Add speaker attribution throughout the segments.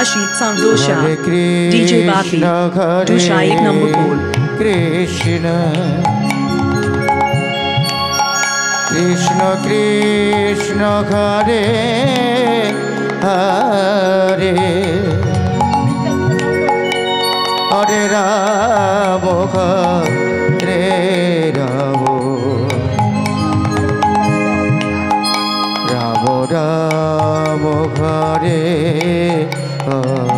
Speaker 1: Ashit Sandosha, DJ Bapi, Dusha 1 number call.
Speaker 2: Krishna Krishna Krishna Hare Hare Hare Rama Hare Rama Rama Rama Hare Hare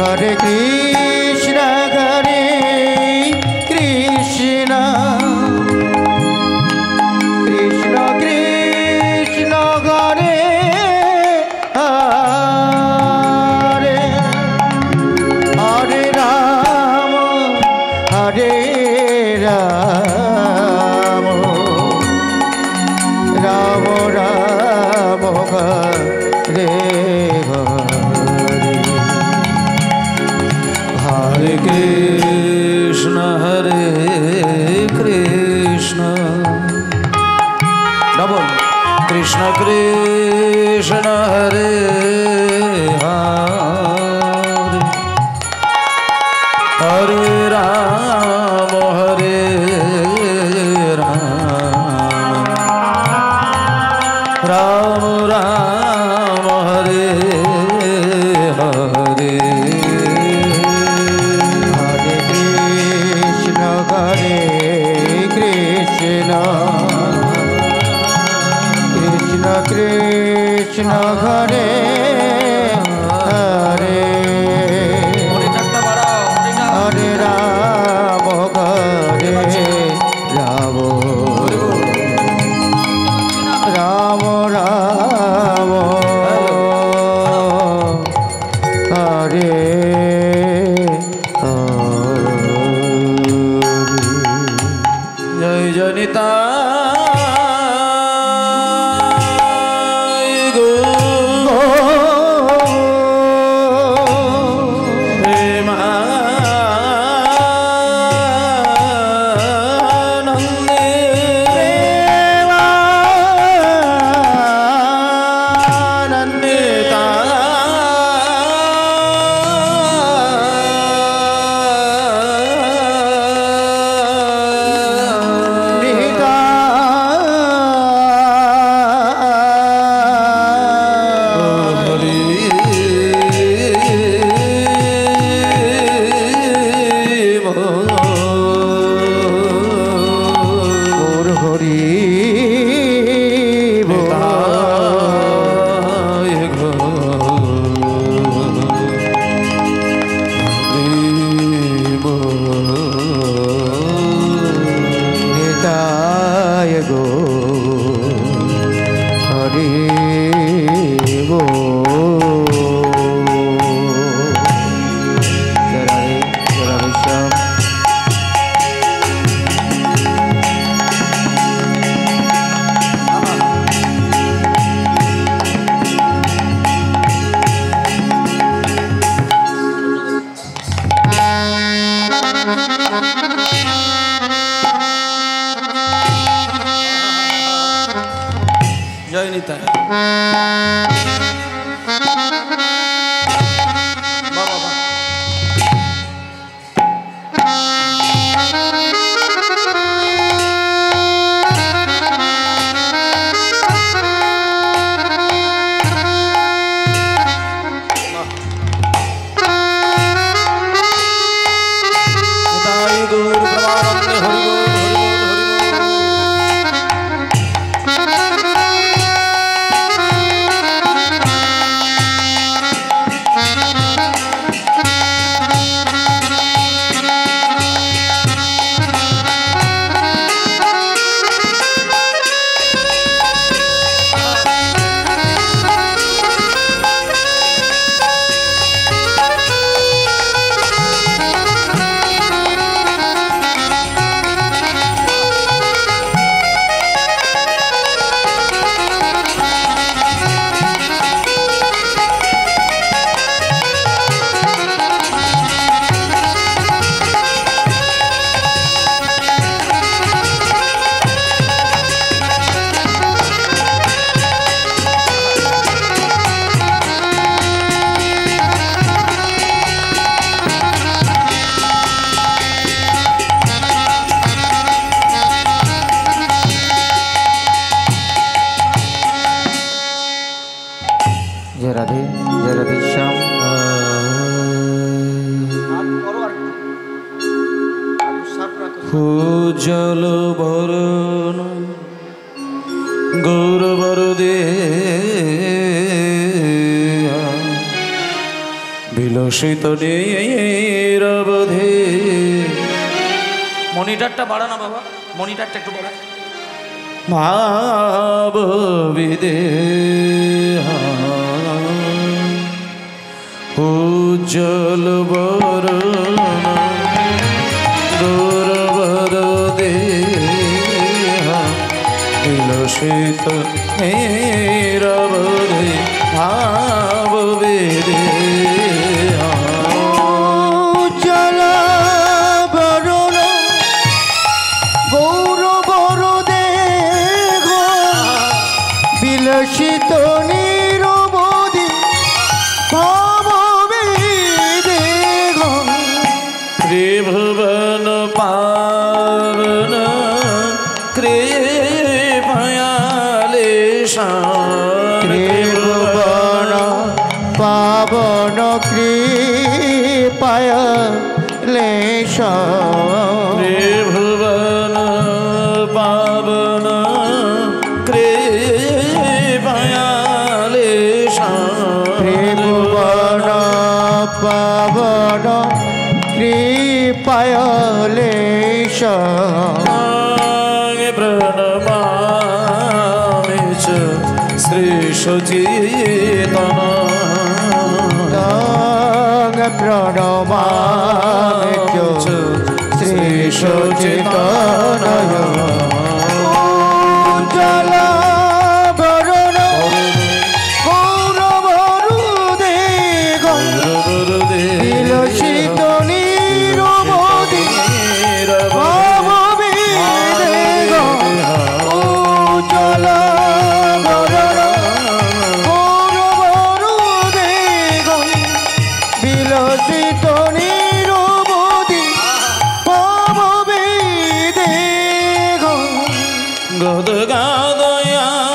Speaker 2: Hare Krishna Hare Krishna Krishna Krishna Hare Hare Hare Rama Hare Rama Rama Rama Hare
Speaker 3: Hare Krishna Hare Krishna double Krishna Krishna Hare Hare Hare Rama Hare Rama Rama Rama Hare Hare
Speaker 2: Hare Krishna Krishna Krishna Hare Hare Hare Rama Hare Rama Rama Rama Hare
Speaker 3: Jai Janita जय निताय বরণ গৌরবরদে বিলসিত নীরবধে। মনিটরটা বাড়া না বাবা, মনিটরটা একটু বাড়া। ভাব বিদেহ উজ্জ্বল বরণ গৌরবরদে বিলসিত নীরবধে ভাব বিদেহ
Speaker 2: উজ্জ্বল বরণ গৌরবরদে বিলসিত নীরবধি ভাব বিদেহ।
Speaker 3: ত্রিভুবন পাবন কৃপয়ালেশা
Speaker 2: ত্রিভুবন পাবন কৃপয়া লেশ।
Speaker 3: ত্রিভুবন পাবন কৃপয়ালেশা
Speaker 2: ত্রিভুবন পাবন কৃপয়া লেশ।
Speaker 3: প্রণমামি চ শ্রী সচেতন
Speaker 2: প্রণমামি চ শ্রী সচেতনয়। উজ্জ্বল বরণ গৌরবরদে বিলসিত নীরবধি ভাব বিদেহ। উজ্জ্বল বরণ গৌরবরদে বিলসিত নীরবধি ভাব বিদেহ।
Speaker 3: গদগাদয়ান্তর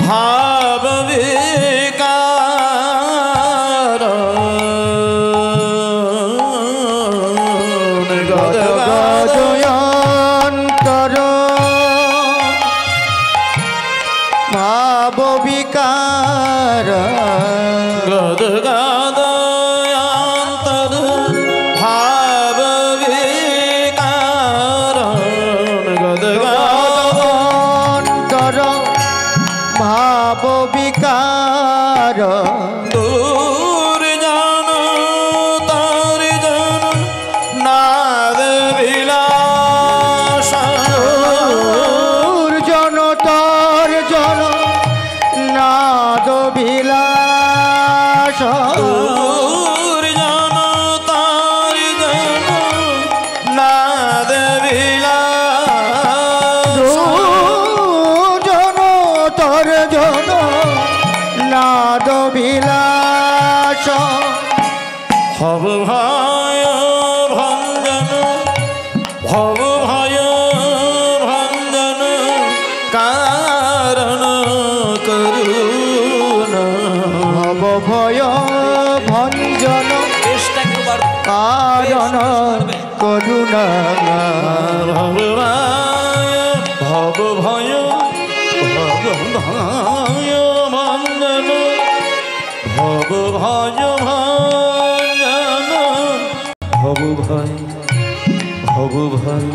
Speaker 3: ভাব বিকার
Speaker 2: গদগদয়ন্তর ভাব বিকার।
Speaker 3: গদগাদয়ান্তর ভাব বিকার
Speaker 2: গদগদয়ন্তর ভাব বিকার।
Speaker 3: দূর জান তার জন নাদ বিলাস
Speaker 2: জন তর জন নাদ বিলাস।
Speaker 3: দূর জান তার জন নাদ বিলাস
Speaker 2: জন তর জন নাদ বিলাস।
Speaker 3: ভব ভয় ভঞ্জন ভব ভয় ভঞ্জন কারণ করুণা
Speaker 2: ভব ভয় ভঞ্জন কারণ করুণা।
Speaker 3: ভব ভয় ভব ভয় ভঞ্জন ভব ভয় ভঞ্জন ভব ভয়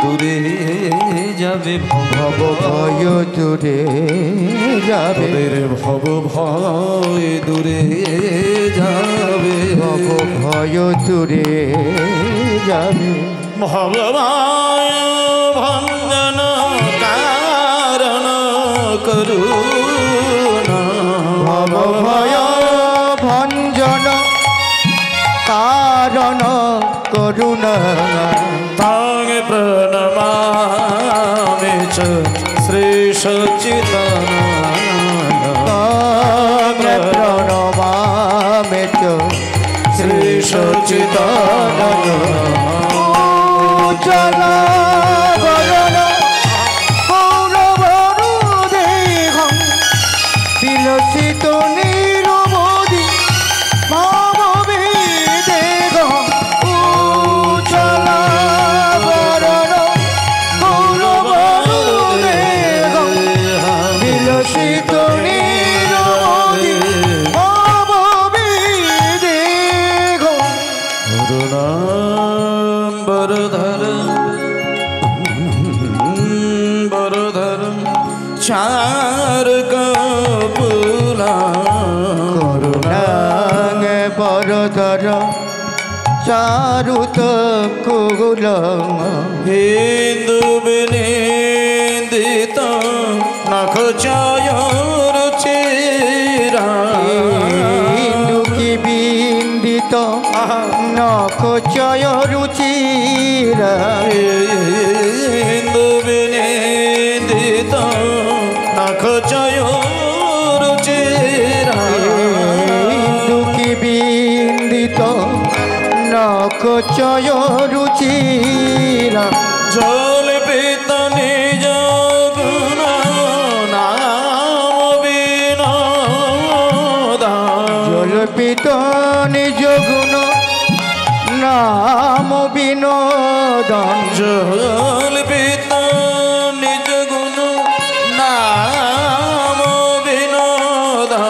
Speaker 3: দূরে যাবে
Speaker 2: ভব ভয় দূরে যাবে।
Speaker 3: ভব ভয় দূরে যাবে
Speaker 2: ভব ভয় দূরে যাবে।
Speaker 3: ভব ভয় ভঞ্জন কারণ করুণা
Speaker 2: ভব ভয় ভঞ্জন কারণ করুণা।
Speaker 3: তাং প্রণমামি চ শ্রী সচিদানন্দ
Speaker 2: প্রণমামি চ শ্রী সচিদানন্দ। উজ্জ্বল বরণ গৌরবরদে বিলসিত নিরবধি ভাববে দেহ উজ্জ্বলা বরণ গৌরব দেহ বিলসিত নিরবধি ভাববে দেহ
Speaker 3: বরধর বরধর চার কপুলা
Speaker 2: করুণাং বরধর চারুত কুল
Speaker 3: হিন্দু বিনিন্দিত নখ চয়র চেরা
Speaker 2: কি বিন্দিত নখ চয় রুচিরা
Speaker 3: হিন্দু বিনিন্দিত নখ চয়র চেরা
Speaker 2: কি বিন্দিত নখ চয় রুচিরা
Speaker 3: জল পিত নিজ গুণ নাম বিনোদা
Speaker 2: জলপিত নিজ গুণ নাম বিনোদন
Speaker 3: জল পিত নিজ গুণ নাম বিনোদা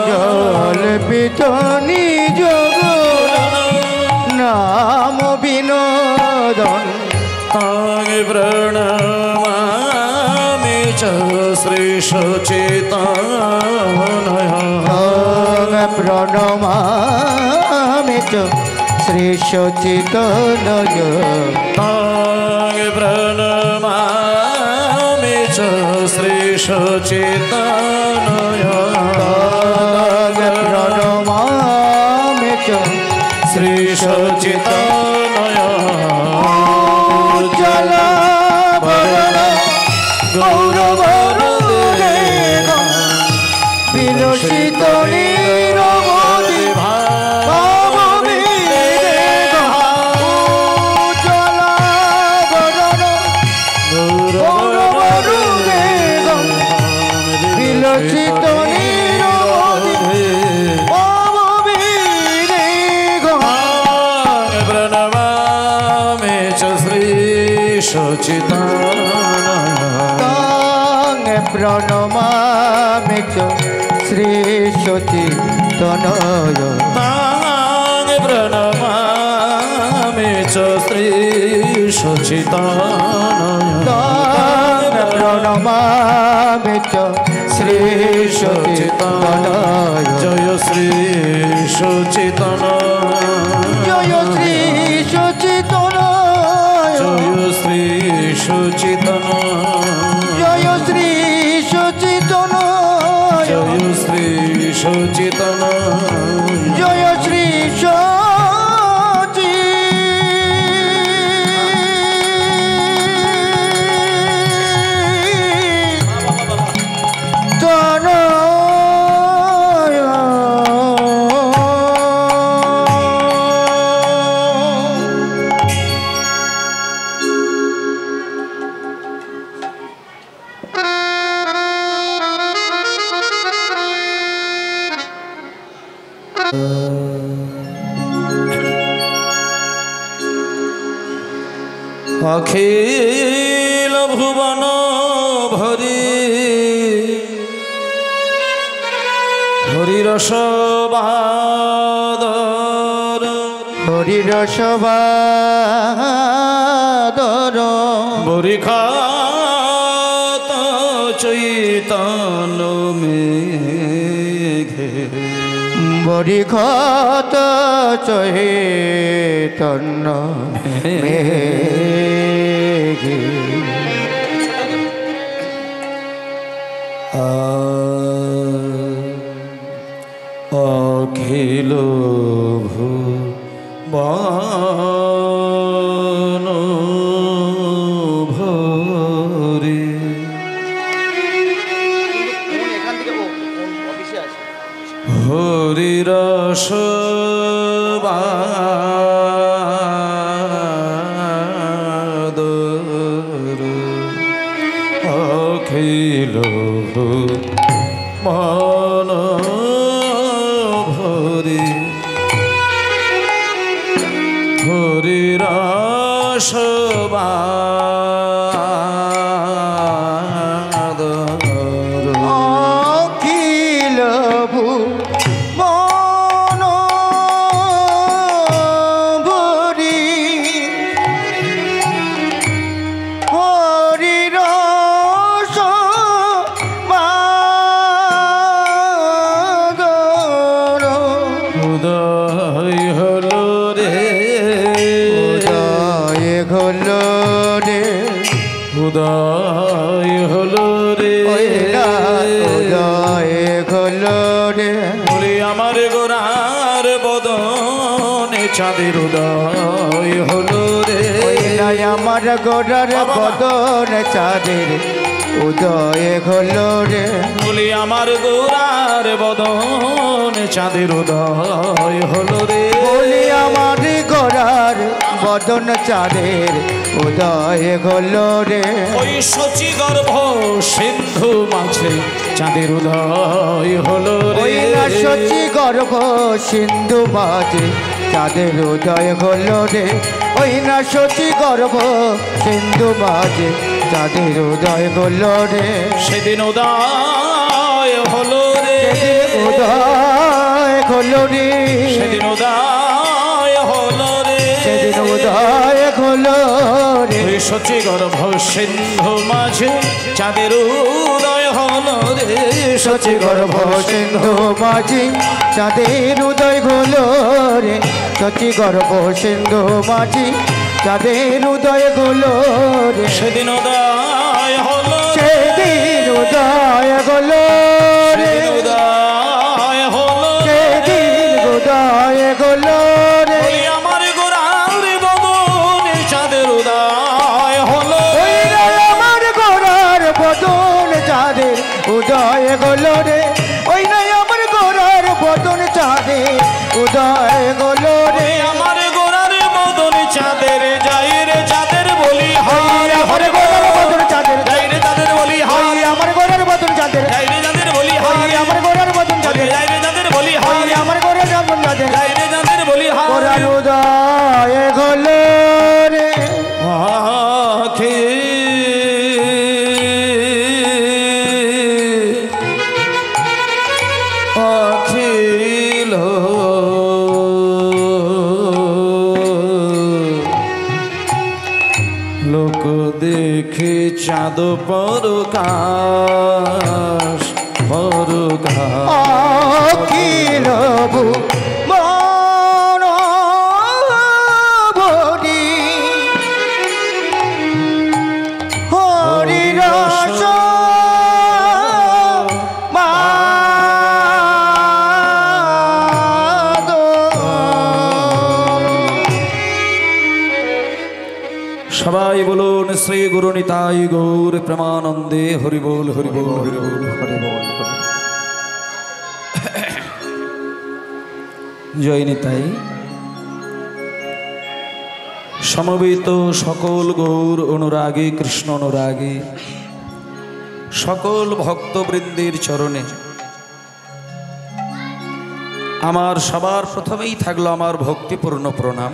Speaker 2: জলপিত নিজ গুণ নাম বিনোদন
Speaker 3: তাং প্রণমামি চ শ্রী সচেতনয়
Speaker 2: প্রণমামি চ শ্রী সচিতনয়
Speaker 3: তাং প্রণমামি চ শ্রী সচেতনয়
Speaker 2: প্রণমামি চ
Speaker 3: শ্রী সচেতনয়
Speaker 2: উজ্জ্বল বরণ গৌরব দেহ বিলসিত নিরবধি ভাববে দেহ উজ্জ্বল বরণ গৌরব দেহ বিলসিত নিরবধি ভাববে দেহ
Speaker 3: প্রণমামি চ শ্রী সচিতানয়
Speaker 2: তাং প্রণমামি চ শ্রী সচিতনয়
Speaker 3: তাং প্রণমামি চ শ্রী সচিতানয়
Speaker 2: তাং প্রণমামি চ শ্রী সচিতনয়
Speaker 3: জয় শ্রী সচিতানয়
Speaker 2: জয় শ্রী সচিতনয়
Speaker 3: জয় শ্রী সচিতানয়
Speaker 2: জয় শ্রী সচিতনয়
Speaker 3: জয় শ্রী সচিতানয়
Speaker 2: জয় শ্রী
Speaker 3: অখিল ভুবন ভরি হরিরসবাদর
Speaker 2: হরিরসবাদর
Speaker 3: বরিখাত চৈতন্য মেঘে
Speaker 2: বরিখত চৈতন্য মেঘে
Speaker 3: অখিল ভুবন ভরি হরিরস অখিল মন
Speaker 2: প্রভু মন ভরি হরি রস মাগর
Speaker 3: উদয় হলো রে
Speaker 2: উদয় হলো রে
Speaker 3: উদয় হলো রে
Speaker 2: উদয় হলো রে
Speaker 3: বলি আমার গোরার বদনে চাঁদের উদয় হলো রে
Speaker 2: আমার গোড়ার বদন চাঁদের উদয় হলো রে
Speaker 3: বলি আমার গোরার বদনে চাঁদের উদয় হলো রে
Speaker 2: বলি আমার গোড়ার বদন চাঁদের উদয় হলো রে
Speaker 3: ওই শচী গর্ভ সিন্ধু মাঝে চাঁদের উদয় হলো
Speaker 2: ওই
Speaker 3: রে
Speaker 2: না সচি গর্ভ সিন্ধু মাঝে চাঁদের উদয় হলো রে ওই না সচি গর্ভ সিন্ধু মাঝে চাঁদের উদয় হলো রে
Speaker 3: সেদিন উদয় হলো রে
Speaker 2: উদয় হলো রে
Speaker 3: সেদিন উদয় হলো রে
Speaker 2: সেদিন উদয় হলো রে
Speaker 3: ওই শচী গর্ভ সিন্ধু মাঝে চাঁদের উদয় হলো রে
Speaker 2: সচি গর্ভ সিন্ধু মাঝি চাঁদের উদয় হলো রে সচি গর্ভ সিন্ধু মাঝি চাঁদের উদয় হলো রে
Speaker 3: সেদিন উদয় হলো
Speaker 2: সেদিন উদয় হলো রে
Speaker 3: সেদিন উদয় হলো
Speaker 2: সেদিন উদয় হলো রে
Speaker 3: ওই আমার গোরার বদনে চাঁদের উদয় হলো
Speaker 2: ওই রে আমার গোড়ার বদন চাঁদের উদয় হলো রে ওই নাই আমার গোড়ার বদন চাঁদের উদয় হলো রে
Speaker 3: ওই আমার গোরার বদনে চাঁদের যাই রে চাঁদের বলি হায়
Speaker 2: আমার গোড়ার বদন চাঁদের
Speaker 3: যাই রে চাঁদের বলি
Speaker 2: ওই
Speaker 3: হায়
Speaker 2: আমার গোড়ার বদন চাঁদের
Speaker 3: যাই রে চাঁদের বলি
Speaker 2: ওই
Speaker 3: হায়
Speaker 2: আমার গোড়ার বদন চাঁদের
Speaker 3: যাই রে চাঁদের বলি
Speaker 2: ওই
Speaker 3: হায়
Speaker 2: আমার গোড়ার বদন চাঁদের
Speaker 3: যাই রে চাঁদের বলি
Speaker 2: গোড়ার
Speaker 3: হায়
Speaker 2: উদয় হলো রে
Speaker 3: আখি অখিল লোক দেখে চাঁদ পরকাশ পরকাশ
Speaker 2: অখিল মন ভরি হরি রস
Speaker 3: সবাই বলুন শ্রী গুরু নিতাই গৌর প্রেমানন্দে হরি বল হরি বল হরি বল হরি বল জয় নিতাই। সমবেত সকল গৌর অনুরাগী কৃষ্ণ অনুরাগী সকল ভক্তবৃন্দের চরণে আমার সবার প্রথমেই থাকলো আমার ভক্তিপূর্ণ প্রণাম।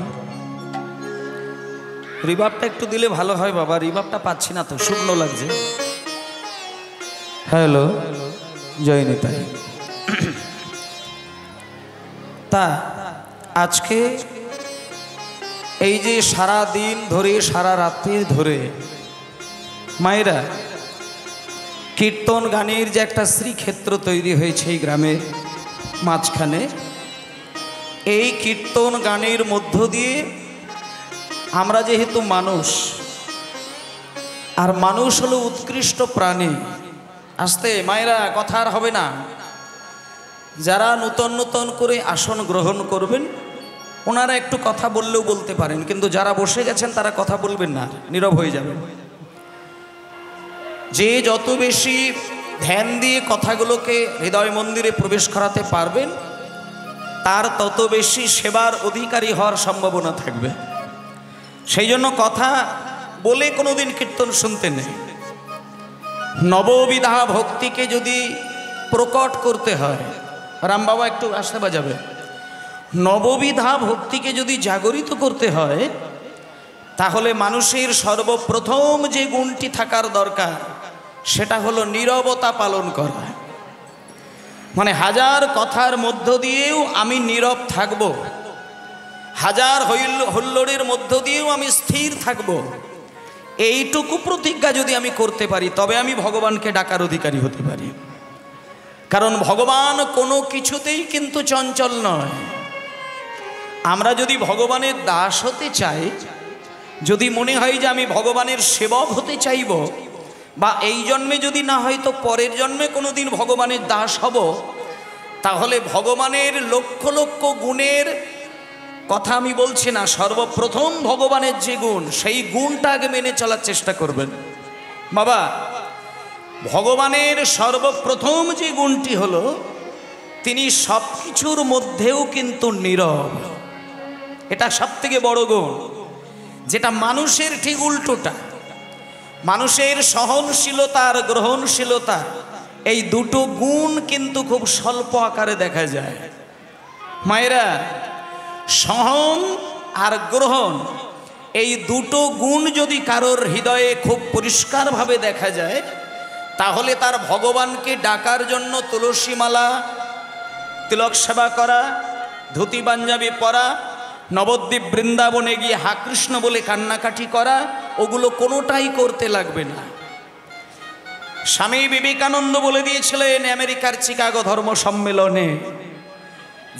Speaker 3: রিভাবটা একটু দিলে ভালো হয় বাবা, রিভাবটা পাচ্ছি না তো, শুকনো লাগছে। হ্যালো, জয় নিতাই। তা আজকে এই যে সারা দিন ধরে সারা রাত্রি ধরে মায়েরা কীর্তন গানের যে একটা শ্রীক্ষেত্র তৈরি হয়েছে এই গ্রামের মাঝখানে, এই কীর্তন গানের মধ্য দিয়ে আমরা যেহেতু মানুষ, আর মানুষ হলো উৎকৃষ্ট প্রাণী। আস্তে মায়েরা, কথা আর হবে না। যারা নূতন নূতন করে আসন গ্রহণ করবেন ওনারা একটু কথা বললেও বলতে পারেন, কিন্তু যারা বসে গেছেন তারা কথা বলবেন না, নীরব হয়ে যাবেন। যে যত বেশি ধ্যান দিয়ে কথাগুলোকে হৃদয় মন্দিরে প্রবেশ করাতে পারবেন তার তত বেশি সেবার অধিকারী হওয়ার সম্ভাবনা থাকবে। সেই জন্য কথা বলে কোনোদিন কীর্তন শুনতে নেই। নববিধা ভক্তিকে যদি প্রকট করতে হয়, রামবাবা একটু আসতে বাজাবে, নববিধা ভক্তিকে যদি জাগরিত করতে হয় তাহলে মানুষের সর্বপ্রথম যে গুণটি থাকার দরকার সেটা হলো নীরবতা পালন করা। মানে হাজার কথার মধ্য দিয়েও আমি নীরব থাকব, হাজার হুল্লোড়ের মধ্য দিয়েও আমি স্থির থাকব, এইটুকু প্রতিজ্ঞা যদি আমি করতে পারি তবে আমি ভগবানকে ডাকার অধিকারী হতে পারি। কারণ ভগবান কোনো কিছুতেই কিন্তু চঞ্চল নয়। আমরা যদি ভগবানের দাস হতে চাই, যদি মনে হয় যে আমি ভগবানের সেবক হতে চাইব, বা এই জন্মে যদি না হয় তো পরের জন্মে কোনো দিন ভগবানের দাস হব, তাহলে ভগবানের লক্ষ লক্ষ গুণের কথা আমি বলছি না, সর্বপ্রথম ভগবানের যে গুণ, সেই গুণটা আগে মেনে চলার চেষ্টা করবেন। বাবা, ভগবানের সর্বপ্রথম যে গুণটি হলো, তিনি সব কিছুর মধ্যেও কিন্তু নীরব। এটা সবথেকে বড় গুণ, যেটা মানুষের ঠিক উল্টোটা। মানুষের সহনশীলতা আর গ্রহণশীলতা, এই দুটো গুণ কিন্তু খুব স্বল্প আকারে দেখা যায়। মায়েরা, সহন আর গ্রহণ, এই দুটো গুণ যদি কারোর হৃদয়ে খুব পরিষ্কারভাবে দেখা যায়, তাহলে তার ভগবানকে ডাকার জন্য তুলসী মালা, তিলক সেবা করা, ধুতি পাঞ্জাবি পরা, নবদ্বীপ বৃন্দাবনে গিয়ে হা কৃষ্ণ বলে কান্নাকাটি করা, ওগুলো কোনোটাই করতে লাগবে না। স্বামী বিবেকানন্দ বলে দিয়েছিলেন আমেরিকার চিকাগো ধর্ম সম্মেলনে,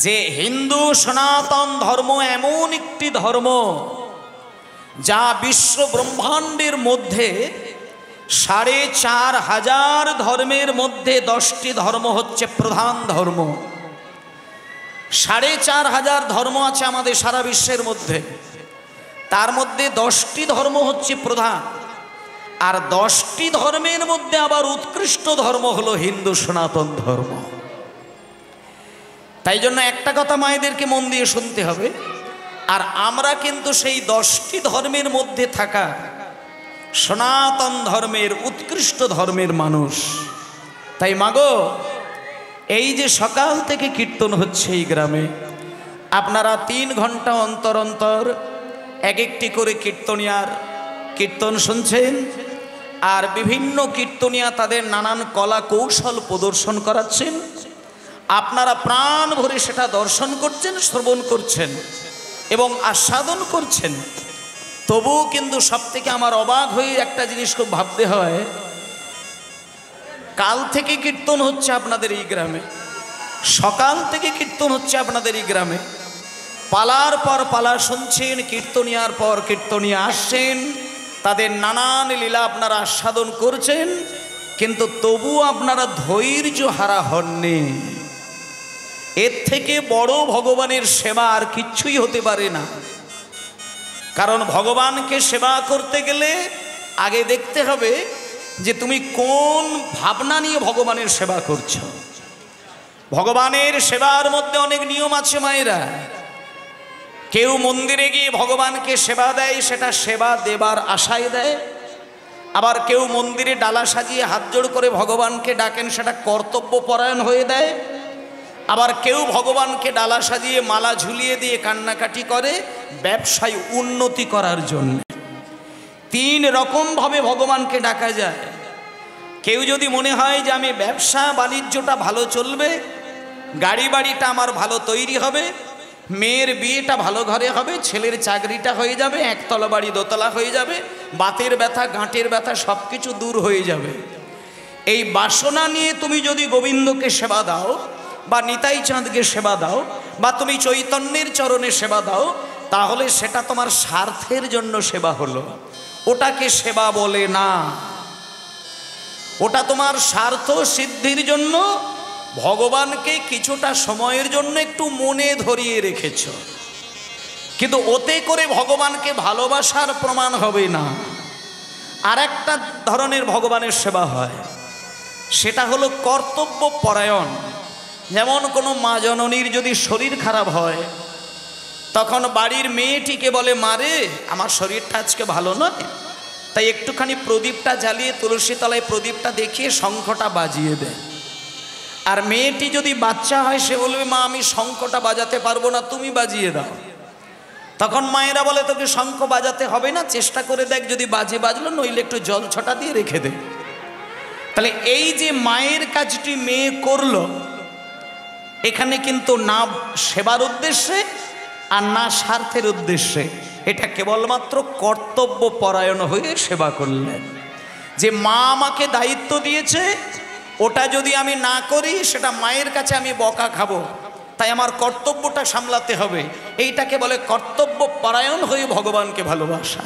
Speaker 3: যে হিন্দু সনাতন ধর্ম এমন একটি ধর্ম যা বিশ্ব ব্রহ্মাণ্ডের মধ্যে ৪,৫০০ ধর্মের মধ্যে 10টি ধর্ম হচ্ছে প্রধান ধর্ম। ৪,৫০০ ধর্ম আছে আমাদের সারা বিশ্বের মধ্যে, তার মধ্যে 10টি ধর্ম হচ্ছে প্রধান, আর 10টি ধর্মের মধ্যে আবার উৎকৃষ্ট ধর্ম হলো হিন্দু সনাতন ধর্ম। তাই জন্য একটা কথা মায়েদেরকে মন দিয়ে শুনতে হবে, আর আমরা কিন্তু সেই 10টি ধর্মের মধ্যে থাকা সনাতন ধর্মের উৎকৃষ্ট ধর্মের মানুষ। তাই মাগো, এই যে সকাল থেকে কীর্তন হচ্ছে এই গ্রামে, আপনারা 3 ঘন্টা অন্তর অন্তর এক একটি করে কীর্তনিয়ার কীর্তন শুনছেন, আর বিভিন্ন কীর্তনিয়া তাদের নানান কলা কৌশল প্রদর্শন করাচ্ছেন। আপনারা প্রাণ ভরে সেটা দর্শন করছেন, শ্রবণ করছেন এবং আস্বাদন করছেন। তবুও কিন্তু সবথেকে আমার অবাক হয়ে একটা জিনিস খুব ভাবতে হয়, কাল থেকে কীর্তন হচ্ছে আপনাদের এই গ্রামে, সকাল থেকে কীর্তন হচ্ছে আপনাদের এই গ্রামে, পালার পর পালা শুনছেন, কীর্তনিয়ার পর কীর্তনিয়া আসছেন, তাদের নানান লীলা আপনারা আস্বাদন করছেন, কিন্তু তবুও আপনারা ধৈর্য হারা হননি। এর থেকে বড় ভগবানের সেবা আর কিচ্ছুই হতে পারে না। কারণ ভগবানকে সেবা করতে গেলে আগে দেখতে হবে যে তুমি কোন ভাবনা নিয়ে ভগবানের সেবা করছো। ভগবানের সেবার মধ্যে অনেক নিয়ম আছে মায়েরা। কেউ মন্দিরে গিয়ে ভগবানকে সেবা দেয়, সেটা সেবা দেবার আশায় দেয়। আবার কেউ মন্দিরে ডালা সাজিয়ে হাত জোড় করে ভগবানকে ডাকেন, সেটা কর্তব্য পরায়ণ হয়ে দেয়। আবার কেউ ভগবানকে ডালা সাজিয়ে মালা ঝুলিয়ে দিয়ে কান্নাকাটি করে ব্যবসায় উন্নতি করার জন্য। 3 রকমভাবে ভগবানকে ডাকা যায়। কেউ যদি মনে হয় যে আমি ব্যবসা বাণিজ্যটা ভালো চলবে, গাড়ি বাড়িটা আমার ভালো তৈরি হবে, মেয়ের বিয়েটা ভালো ঘরে হবে, ছেলের চাকরিটা হয়ে যাবে, একতলা বাড়ি দোতলা হয়ে যাবে, বাতের ব্যথা গাঁটের ব্যথা সব কিছু দূর হয়ে যাবে, এই বাসনা নিয়ে তুমি যদি গোবিন্দকে সেবা দাও, বা নিতাই চাঁদকে সেবা দাও, বা তুমি চৈতন্যের চরণে সেবা দাও, তাহলে সেটা তোমার স্বার্থের জন্য সেবা হলো। ওটাকে সেবা বলে না। ওটা তোমার স্বার্থ সিদ্ধির জন্য ভগবানকে কিছুটা সময়ের জন্য একটু মনে ধরিয়ে রেখেছ, কিন্তু ওতে করে ভগবানকে ভালোবাসার প্রমাণ হবে না। আর একটা ধরনের ভগবানের সেবা হয়, সেটা হলো কর্তব্য পরায়ণ। যেমন কোনো মা জননীর যদি শরীর খারাপ হয়, তখন বাড়ির মেয়েটিকে বলে, মারে আমার শরীরটা আজকে ভালো নয়, তাই একটুখানি প্রদীপটা জ্বালিয়ে তুলসী তলায় প্রদীপটা দেখিয়ে শঙ্খটা বাজিয়ে দেয়। আর মেয়েটি যদি বাচ্চা হয়, সে বলবে, মা আমি শঙ্খটা বাজাতে পারবো না, তুমি বাজিয়ে দাও। তখন মায়েরা বলে, তোকে শঙ্খ বাজাতে হবে না, চেষ্টা করে দেখ যদি বাজে বাজলো, নইলে একটু জল ছটা দিয়ে রেখে দে। তাহলে এই যে মায়ের কাজটি মেয়ে করলো, এখানে কিন্তু না সেবার উদ্দেশ্যে আর না স্বার্থের উদ্দেশ্যে, এটা কেবলমাত্র কর্তব্য পরায়ণ হয়ে সেবা করলেন। যে মা আমাকে দায়িত্ব দিয়েছে, ওটা যদি আমি না করি সেটা মায়ের কাছে আমি বকা খাবো, তাই আমার কর্তব্যটা সামলাতে হবে। এইটাকে বলে কর্তব্য পরায়ণ হয়ে ভগবানকে ভালোবাসা।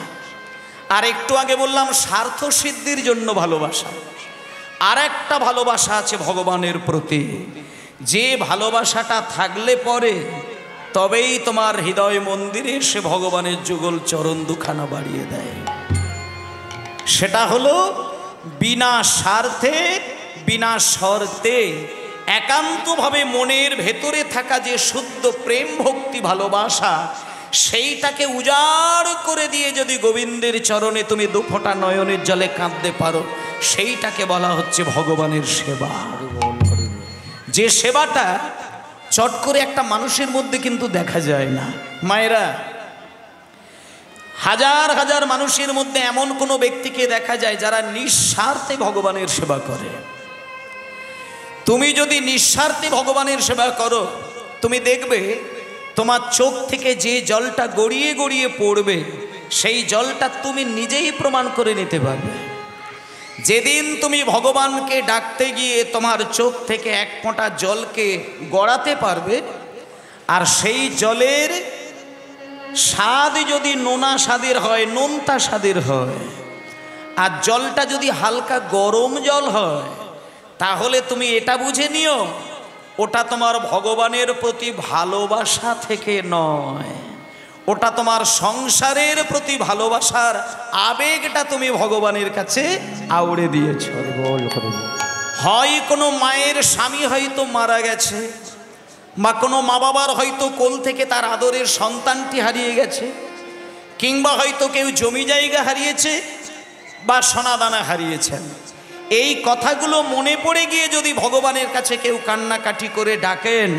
Speaker 3: আর একটু আগে বললাম স্বার্থ সিদ্ধির জন্য ভালোবাসা। আর একটা ভালোবাসা আছে ভগবানের প্রতি, যে ভালোবাসাটা থাকলে পরে তবেই তোমার হৃদয় মন্দিরে সে ভগবানের যুগল চরণ দুখানা বাড়িয়ে দেয়। সেটা হলো বিনা স্বার্থে বিনা শর্তে একান্তভাবে মনের ভেতরে থাকা যে শুদ্ধ প্রেম ভক্তি ভালোবাসা, সেইটাকে উজাড় করে দিয়ে যদি গোবিন্দের চরণে তুমি দুফোঁটা নয়নের জলে কাঁদতে পারো, সেইটাকে বলা হচ্ছে ভগবানের সেবা। যে সেবাটা চট করে একটা মানুষের মধ্যে কিন্তু দেখা যায় না। মায়েরা, হাজার হাজার মানুষের মধ্যে এমন কোনো ব্যক্তিকে দেখা যায় যারা নিঃস্বার্থে ভগবানের সেবা করে। তুমি যদি নিঃস্বার্থে ভগবানের সেবা করো, তুমি দেখবে তোমার চোখ থেকে যে জলটা গড়িয়ে গড়িয়ে পড়বে, সেই জলটা তুমি নিজেই প্রমাণ করে নিতে পারবে। যেদিন তুমি ভগবানকে ডাকতে গিয়ে তোমার চোখ থেকে এক ফোঁটা জলকে গড়াতে পারবে, আর সেই জলের স্বাদ যদি নোনা স্বাদের হয়, নোনতা স্বাদের হয়, আর জলটা যদি হালকা গরম জল হয়, তাহলে তুমি এটা বুঝে নিও ওটা তোমার ভগবানের প্রতি ভালোবাসা থেকে নয়, ওটা তোমার সংসারের প্রতি ভালোবাসার আবেগটা তুমি ভগবানের কাছে আউড়ে দিয়েছ। হয় কোনো মায়ের স্বামী হয়তো মারা গেছে, বা কোনো মা বাবার হয়তো কোল থেকে তার আদরের সন্তানটি হারিয়ে গেছে, কিংবা হয়তো কেউ জমি জায়গা হারিয়েছে বা সোনাদানা হারিয়েছেন। এই কথাগুলো মনে পড়ে গিয়ে যদি ভগবানের কাছে কেউ কান্নাকাটি করে ডাকেন,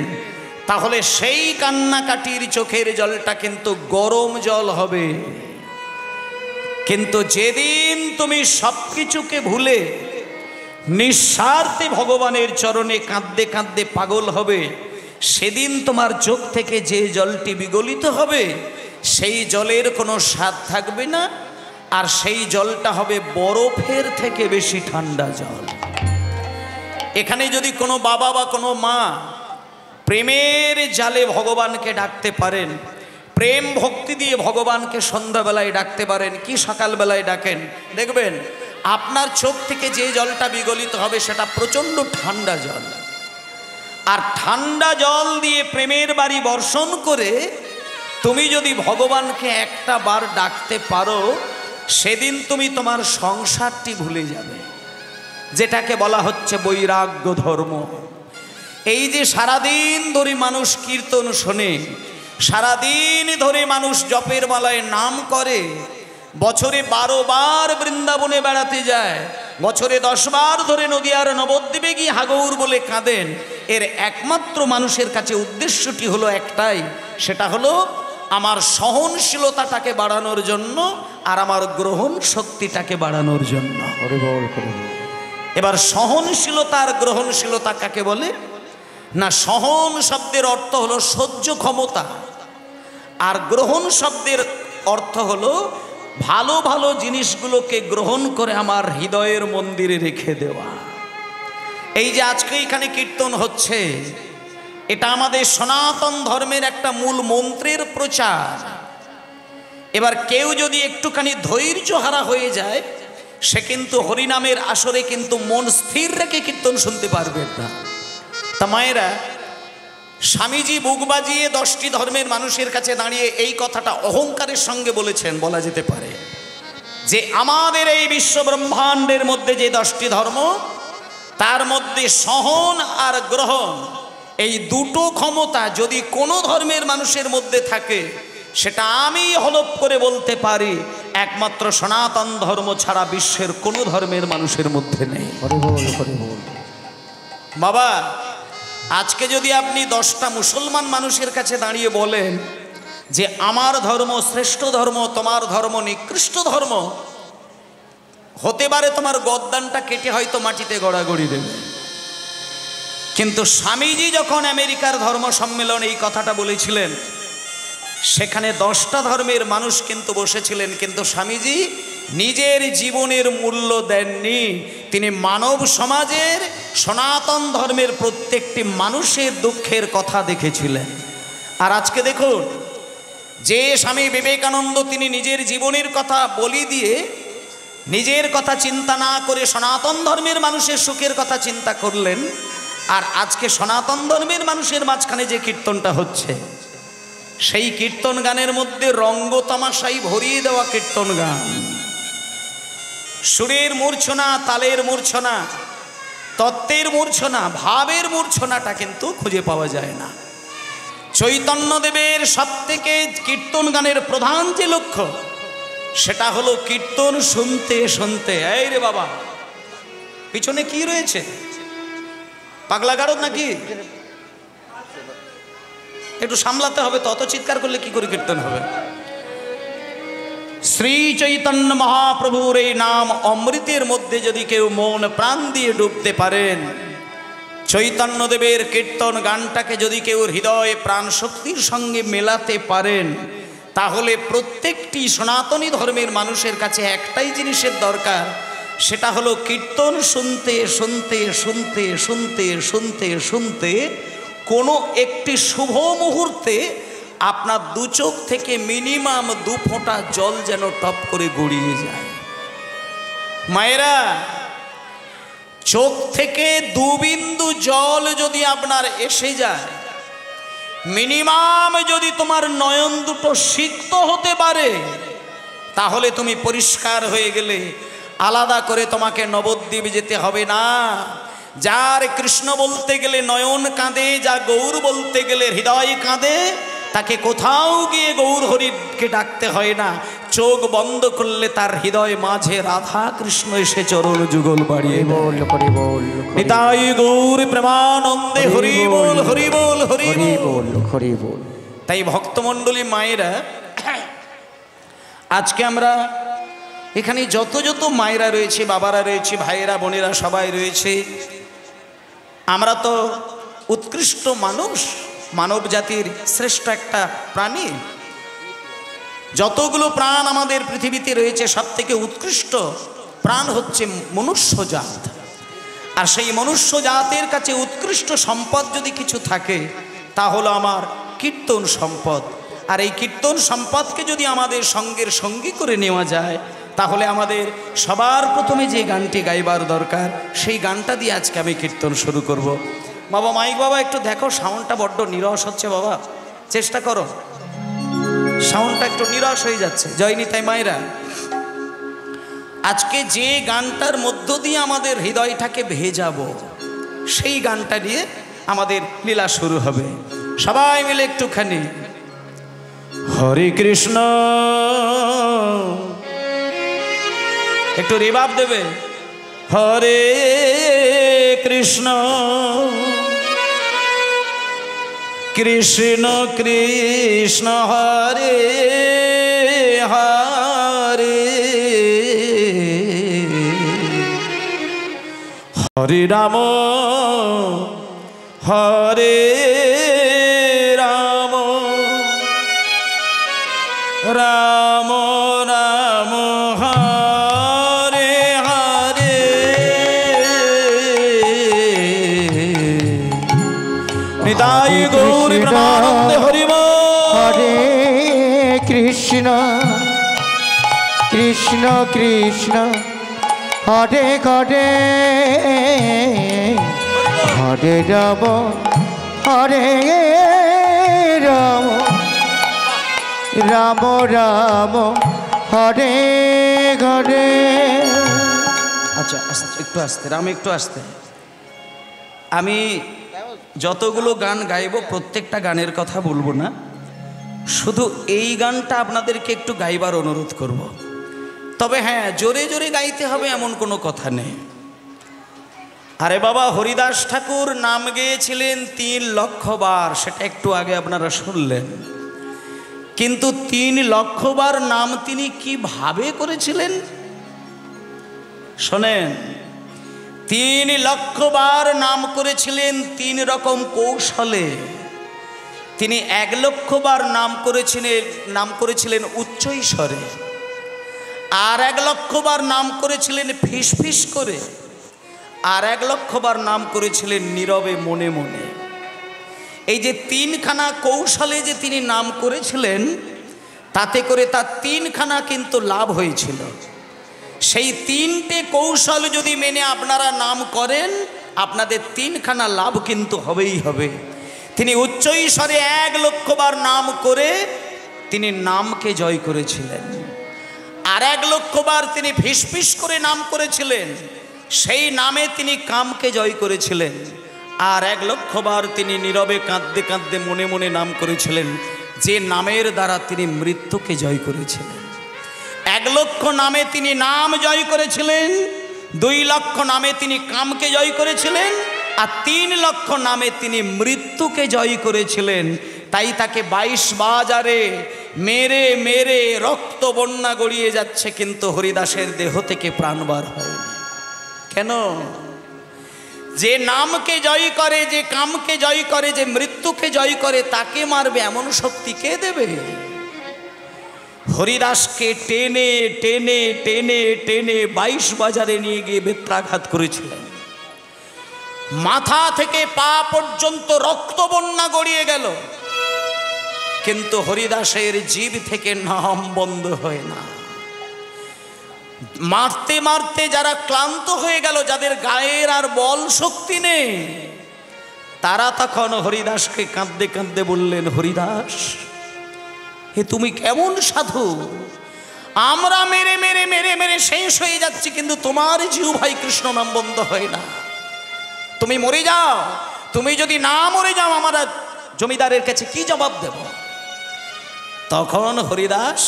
Speaker 3: তাহলে সেই কান্নাকাটির চোখের জলটা কিন্তু গরম জল হবে। কিন্তু যেদিন তুমি সব কিছুকে ভুলে নিঃস্বার্থে ভগবানের চরণে কাঁদতে কাঁদতে পাগল হবে, সেদিন তোমার চোখ থেকে যে জলটি বিগলিত হবে, সেই জলের কোনো স্বাদ থাকবে না, আর সেই জলটা হবে বরফের থেকে বেশি ঠান্ডা জল। এখানে যদি কোনো বাবা বা কোনো মা প্রেমের জালে ভগবানকে ডাকতে পারেন, প্রেম ভক্তি দিয়ে ভগবানকে সন্ধ্যাবেলায় ডাকতে পারেন কি সকালবেলায় ডাকেন, দেখবেন আপনার চোখ থেকে যে জলটা বিগলিত হবে সেটা প্রচণ্ড ঠান্ডা জল। আর ঠান্ডা জল দিয়ে প্রেমের বাড়ি বর্ষণ করে তুমি যদি ভগবানকে একটা বার ডাকতে পারো, সেদিন তুমি তোমার সংসারটি ভুলে যাবে, যেটাকে বলা হচ্ছে বৈরাগ্য ধর্ম। এই যে সারাদিন ধরে মানুষ কীর্তন শোনে, সারাদিন ধরে মানুষ জপের মালায় নাম করে, বছরে 12 বার বৃন্দাবনে বেড়াতে যায়, বছরে 10 বার ধরে নদিয়ার নবদ্বীপে গিয়ে হাগৌর বলে কাঁদেন, এর একমাত্র মানুষের কাছে উদ্দেশ্যটি হলো একটাই, সেটা হলো আমার সহনশীলতাটাকে বাড়ানোর জন্য আর আমার গ্রহণ শক্তিটাকে বাড়ানোর জন্য। এবার সহনশীলতা আর গ্রহণশীলতা কাকে বলে না, সহন শব্দের অর্থ হলো সহ্য ক্ষমতা, আর গ্রহণ শব্দের অর্থ হলো ভালো ভালো জিনিসগুলোকে গ্রহণ করে আমার হৃদয়ের মন্দিরে রেখে দেওয়া। এই যে আজকে এখানে কীর্তন হচ্ছে, এটা আমাদের সনাতন ধর্মের একটা মূল মন্ত্রের প্রচার। এবার কেউ যদি একটুখানি ধৈর্য হারা হয়ে যায়, সে কিন্তু হরিনামের আসরে কিন্তু মন স্থির রেখে কীর্তন শুনতে পারবে না। তা মায়েরা, স্বামীজি বুক বাজিয়ে 10টি ধর্মের মানুষের কাছে দাঁড়িয়ে এই কথাটা অহংকারের সঙ্গে বলেছেন, বলা যেতে পারে যে আমাদের এই বিশ্ব ব্রহ্মাণ্ডের মধ্যে যে 10টি ধর্ম, তার মধ্যে সহন আর গ্রহণ এই দুটো ক্ষমতা যদি কোনো ধর্মের মানুষের মধ্যে থাকে, সেটা আমি হলফ করে বলতে পারি একমাত্র সনাতন ধর্ম ছাড়া বিশ্বের কোনো ধর্মের মানুষের মধ্যে নেই। বাবা, আজকে যদি আপনি 10টা মুসলমান মানুষের কাছে দাঁড়িয়ে বলেন যে আমার ধর্ম শ্রেষ্ঠ ধর্ম, তোমার ধর্ম নিকৃষ্ট ধর্ম, হতে পারে তোমার গদ্দানটা কেটে হয়তো মাটিতে গড়াগড়ি দেবে। কিন্তু স্বামীজি যখন আমেরিকার ধর্ম সম্মেলনে এই কথাটা বলেছিলেন, সেখানে 10টা ধর্মের মানুষ কিন্তু বসেছিলেন, কিন্তু স্বামীজি নিজের জীবনের মূল্য দেননি। তিনি মানব সমাজের সনাতন ধর্মের প্রত্যেকটি মানুষের দুঃখের কথা দেখেছিলেন। আর আজকে দেখুন, যে স্বামী বিবেকানন্দ তিনি নিজের জীবনের কথা বলি দিয়ে নিজের কথা চিন্তা না করে সনাতন ধর্মের মানুষের সুখের কথা চিন্তা করলেন, আর আজকে সনাতন ধর্মের মানুষের মাঝখানে যে কীর্তনটা হচ্ছে, সেই কীর্তন গানের মধ্যে রঙ্গ তামাশাই ভরিয়ে দেওয়া কীর্তন গান। সুরের মূর্ছনা, তালের মূর্ছনা, তত্ত্বের মূর্ছনা, ভাবের মূর্ছনাটা কিন্তু খুঁজে পাওয়া যায় না। চৈতন্যদেবের সবথেকে কীর্তন গানের প্রধান যে লক্ষ্য, সেটা হলো কীর্তন শুনতে শুনতে। এই রে বাবা, পিছনে কি রয়েছে? পাগলা গারদ নাকি? একটু সামলাতে হবে, তত চিৎকার করলে কি করে কীর্তন হবে? শ্রী চৈতন্য মহাপ্রভুর এই নাম অমৃতের মধ্যে যদি কেউ মন প্রাণ দিয়ে ডুবতে পারেন, চৈতন্যদেবের কীর্তন গানটাকে যদি কেউ হৃদয় প্রাণ শক্তির সঙ্গে মেলাতে পারেন, তাহলে প্রত্যেকটি সনাতনী ধর্মের মানুষের কাছে একটাই জিনিসের দরকার, সেটা হলো কীর্তন শুনতে শুনতে শুনতে শুনতে শুনতে শুনতে কোনো একটি শুভ মুহূর্তে আপনার দু চোখ থেকে মিনিমাম 2 ফোঁটা জল যেন টপ করে গড়িয়ে যায়। মায়েরা, চোখ থেকে 2 বিন্দু জল যদি আপনার এসে যায়, মিনিমাম যদি তোমার নয়ন দুটো সিক্ত হতে পারে, তাহলে তুমি পরিষ্কার হয়ে গেলে। আলাদা করে তোমাকে নবদ্বীপ যেতে হবে না। যার কৃষ্ণ বলতে গেলে নয়ন কাঁদে, যা গৌর বলতে গেলে হৃদয় কাঁদে, তাকে কোথাও গিয়ে গৌর হরিকে ডাকতে হয় না। চোখ বন্ধ করলে তার হৃদয় মাঝে রাধা কৃষ্ণ এসে চরণ যুগল বাড়িয়ে বল হরি বল, নিতাই গৌর প্রেমানন্দে হরি বল হরি বল হরি বল হরি বল। তাই ভক্তমণ্ডলী মায়েরা, আজকে আমরা এখানে যত যত মায়েরা রয়েছে, বাবারা রয়েছে, ভাইয়েরা বোনেরা সবাই রয়েছে, আমরা তো উৎকৃষ্ট মানুষ, মানব জাতির শ্রেষ্ঠ একটা প্রাণী। যতগুলো প্রাণ আমাদের পৃথিবীতে রয়েছে, সব থেকে উৎকৃষ্ট প্রাণ হচ্ছে মনুষ্য জাত। আর সেই মনুষ্য জাতের কাছে উৎকৃষ্ট সম্পদ যদি কিছু থাকে, তা হলো আমার কীর্তন সম্পদ। আর এই কীর্তন সম্পদকে যদি আমাদের সঙ্গের সঙ্গী করে নেওয়া যায়, তাহলে আমাদের সবার প্রথমে যে গানটি গাইবার দরকার, সেই গানটা দিয়ে আজকে আমি কীর্তন শুরু করব। বাবা মাইক বাবা, একটু দেখো, সাউন্ডটা বড্ড নিরস হচ্ছে বাবা, চেষ্টা করো, সাউন্ডটা একটু নিরস হয়ে যাচ্ছে। জয় নিতাই মায়েরা, আজকে যে গানটার মধ্য দিয়ে আমাদের হৃদয়টাকে ভেজাবো, সেই গানটা নিয়ে আমাদের লীলা শুরু হবে। সবাই মিলে একটুখানি হরে কৃষ্ণ, একটু রিভাব দেবে, হরে কৃষ্ণ কৃষ্ণ কৃষ্ণ হরে হরে, হরে রাম হরে রাম, রাম রাম হরে হরে, নিতাই গৌর প্রেমানন্দে হরি বল।
Speaker 2: হরে কৃষ্ণ কৃষ্ণ কৃষ্ণ হরে হরে, হরে রাম হরে রাম, রাম রাম হরে হরে।
Speaker 3: আচ্ছা, একটু আসতে রাম, একটু আসতে। আমি যতগুলো গান গাইব, প্রত্যেকটা গানের কথা বলবো না, শুধু এই গানটা আপনাদেরকে একটু গাইবার অনুরোধ করব। তবে হ্যাঁ, জোরে জোরে গাইতে হবে এমন কোনো কথা নেই। আরে বাবা, হরিদাস ঠাকুর নাম গেয়েছিলেন 3 লক্ষ বার, সেটা একটু আগে আপনারা শুনলেন। কিন্তু 3 লক্ষ বার নাম তিনি কিভাবে করেছিলেন শোনেন। 3 লক্ষ বার নাম করেছিলেন 3 রকম কৌশলে। তিনি 1 লক্ষ বার নাম করেছিলেন উচ্চ স্বরে, আর 1 লক্ষ বার নাম করেছিলেন ফিসফিস করে, আর 1 লক্ষ বার নাম করেছিলেন নীরবে মনে মনে। এই যে 3খানা কৌশলে যে তিনি নাম করেছিলেন, তাতে করে তার 3খানা কিন্তু লাভ হয়েছিল। সেই 3টে কৌশল যদি মেনে আপনারা নাম করেন, আপনাদের 3খানা লাভ কিন্তু হবেই হবে। তিনি উচ্চ স্বরে 1 লক্ষ বার নাম করে তিনি নামকে জয় করেছিলেন, আর 1 লক্ষ বার তিনি ফিসফিস করে নাম করেছিলেন, সেই নামে তিনি কামকে জয় করেছিলেন। আর 1 লক্ষ বার তিনি নীরবে কাঁদতে কাঁদতে মনে মনে নাম করেছিলেন, যে নামের দ্বারা তিনি মৃত্যুকে জয় করেছিলেন। 1 লক্ষ নামে তিনি নাম জয় করেছিলেন, 2 লক্ষ নামে তিনি কামকে জয় করেছিলেন, আর 3 লক্ষ নামে তিনি মৃত্যুকে জয় করেছিলেন। তাই তাকে 22 বাজারে মেরে মেরে রক্ত বন্যা গড়িয়ে যাচ্ছে, কিন্তু হরিদাসের দেহ থেকে প্রাণবার হয়নি। কেন? যে নামকে জয় করে, যে কামকে জয় করে, যে মৃত্যুকে জয় করে, তাকে মারবে এমন শক্তি কে দেবে? হরিদাসকে টেনে টেনে টেনে টেনে 22 বাজারে নিয়ে গিয়ে বেত্রাঘাত করেছিলেন। মাথা থেকে পা পর্যন্ত রক্ত বন্যা গড়িয়ে গেল, কিন্তু হরিদাসের জিভ থেকে নাম বন্ধ হয় না। মারতে মারতে যারা ক্লান্ত হয়ে গেল, যাদের গায়ের আর বল শক্তি নেই, তারা তখন হরিদাসকে কাঁদতে কাঁদতে বললেন, হরিদাস, হে তুমি কেমন সাধু? আমরা মেরে মেরে মেরে মেরে শেষ হয়ে যাচ্ছি, কিন্তু তোমার জিউ ভাই কৃষ্ণ নাম বন্ধ হয় না। তুমি মরে যাও। তুমি যদি না মরে যাও, আমরা জমিদারের কাছে কি জবাব দেব? তখন হরিদাস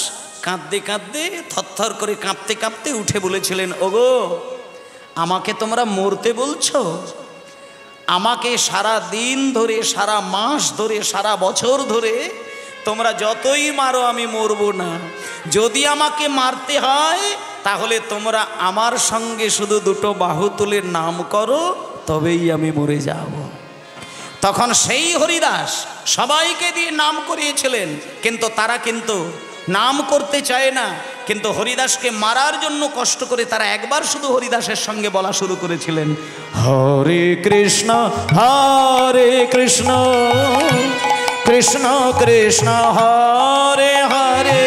Speaker 3: কাঁদতে কাঁদতে, থরথর করে কাঁপতে কাঁপতে উঠে বলেছিলেন, ওগো, আমাকে তোমরা মরতে বলছো? আমাকে সারা দিন ধরে, সারা মাস ধরে, সারা বছর ধরে তোমরা যতই মারো আমি মরব না। যদি আমাকে মারতে হয়, তাহলে তোমরা আমার সঙ্গে শুধু 2 বাহু তুলে নাম করো, তবেই আমি মরে যাব। তখন সেই হরিদাস সবাইকে দিয়ে নাম করিয়েছিলেন, কিন্তু তারা কিন্তু নাম করতে চায় না। কিন্তু হরিদাসকে মারার জন্য কষ্ট করে তারা একবার শুধু হরিদাসের সঙ্গে বলা শুরু করেছিলেন, হরে কৃষ্ণ কৃষ্ণ কৃষ্ণ হরে হরে,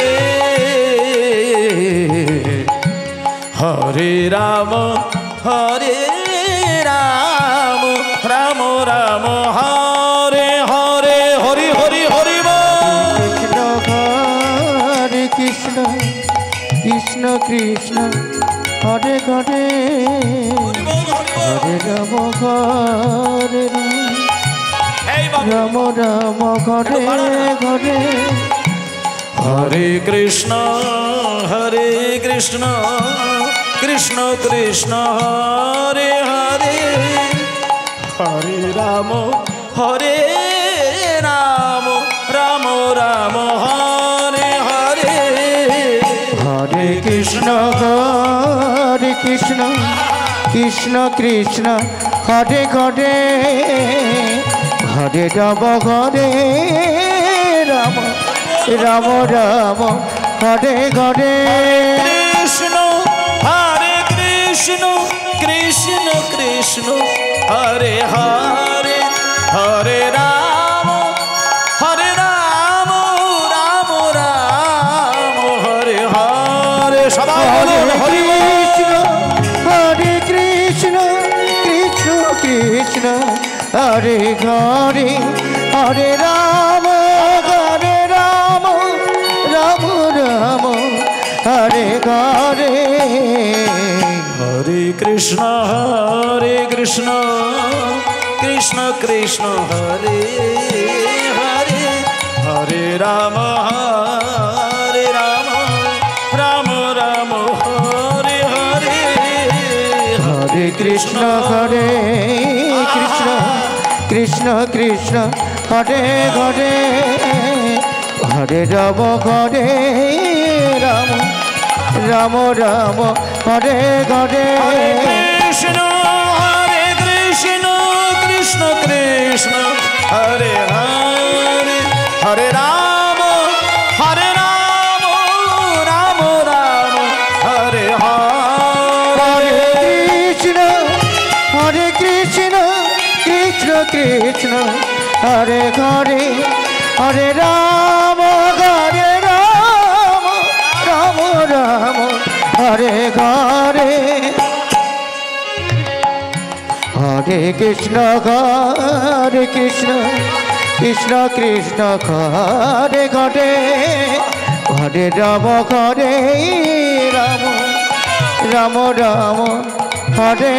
Speaker 3: হরে রাম রাম রাম হরে হরে, হরি হরি হরি
Speaker 2: কৃষ্ণ কৃষ্ণ কৃষ্ণ হরে হরে, হরে রাম হরে রাম রাম হরে হরে,
Speaker 3: হরে কৃষ্ণ কৃষ্ণ কৃষ্ণ হরে হরে, হরে রাম রাম রাম হরে হরে,
Speaker 2: হরে কৃষ্ণ কৃষ্ণ কৃষ্ণ হরে হরে, হরে রাম রাম রাম রাম হরে হরে,
Speaker 3: কৃষ্ণ কৃষ্ণ কৃষ্ণ হরে হরে, হরে রাম রাম রাম হরে হরে। সবাই বলুন, হরি
Speaker 2: হরে কৃষ্ণ কৃষ্ণ কৃষ্ণ হরে হরে, হরে রাম রাম রাম হরে হরে,
Speaker 3: হরে কৃষ্ণ কৃষ্ণ কৃষ্ণ হরে হরে, হরে রাম রাম রাম হরে হরে,
Speaker 2: হরে কৃষ্ণ কৃষ্ণ কৃষ্ণ হরে হরে, হরে রাম রাম রাম হরে হরে,
Speaker 3: কৃষ্ণ কৃষ্ণ হরে হরে হরে রাম রাম রাম হরে হরে
Speaker 2: হরে কৃষ্ণ কৃষ্ণ কৃষ্ণ হরে হরে হরে রাম রাম রাম হরে হরে হরে কৃষ্ণ কৃষ্ণ কৃষ্ণ হরে হরে হরে রাম রাম রাম রাম হরে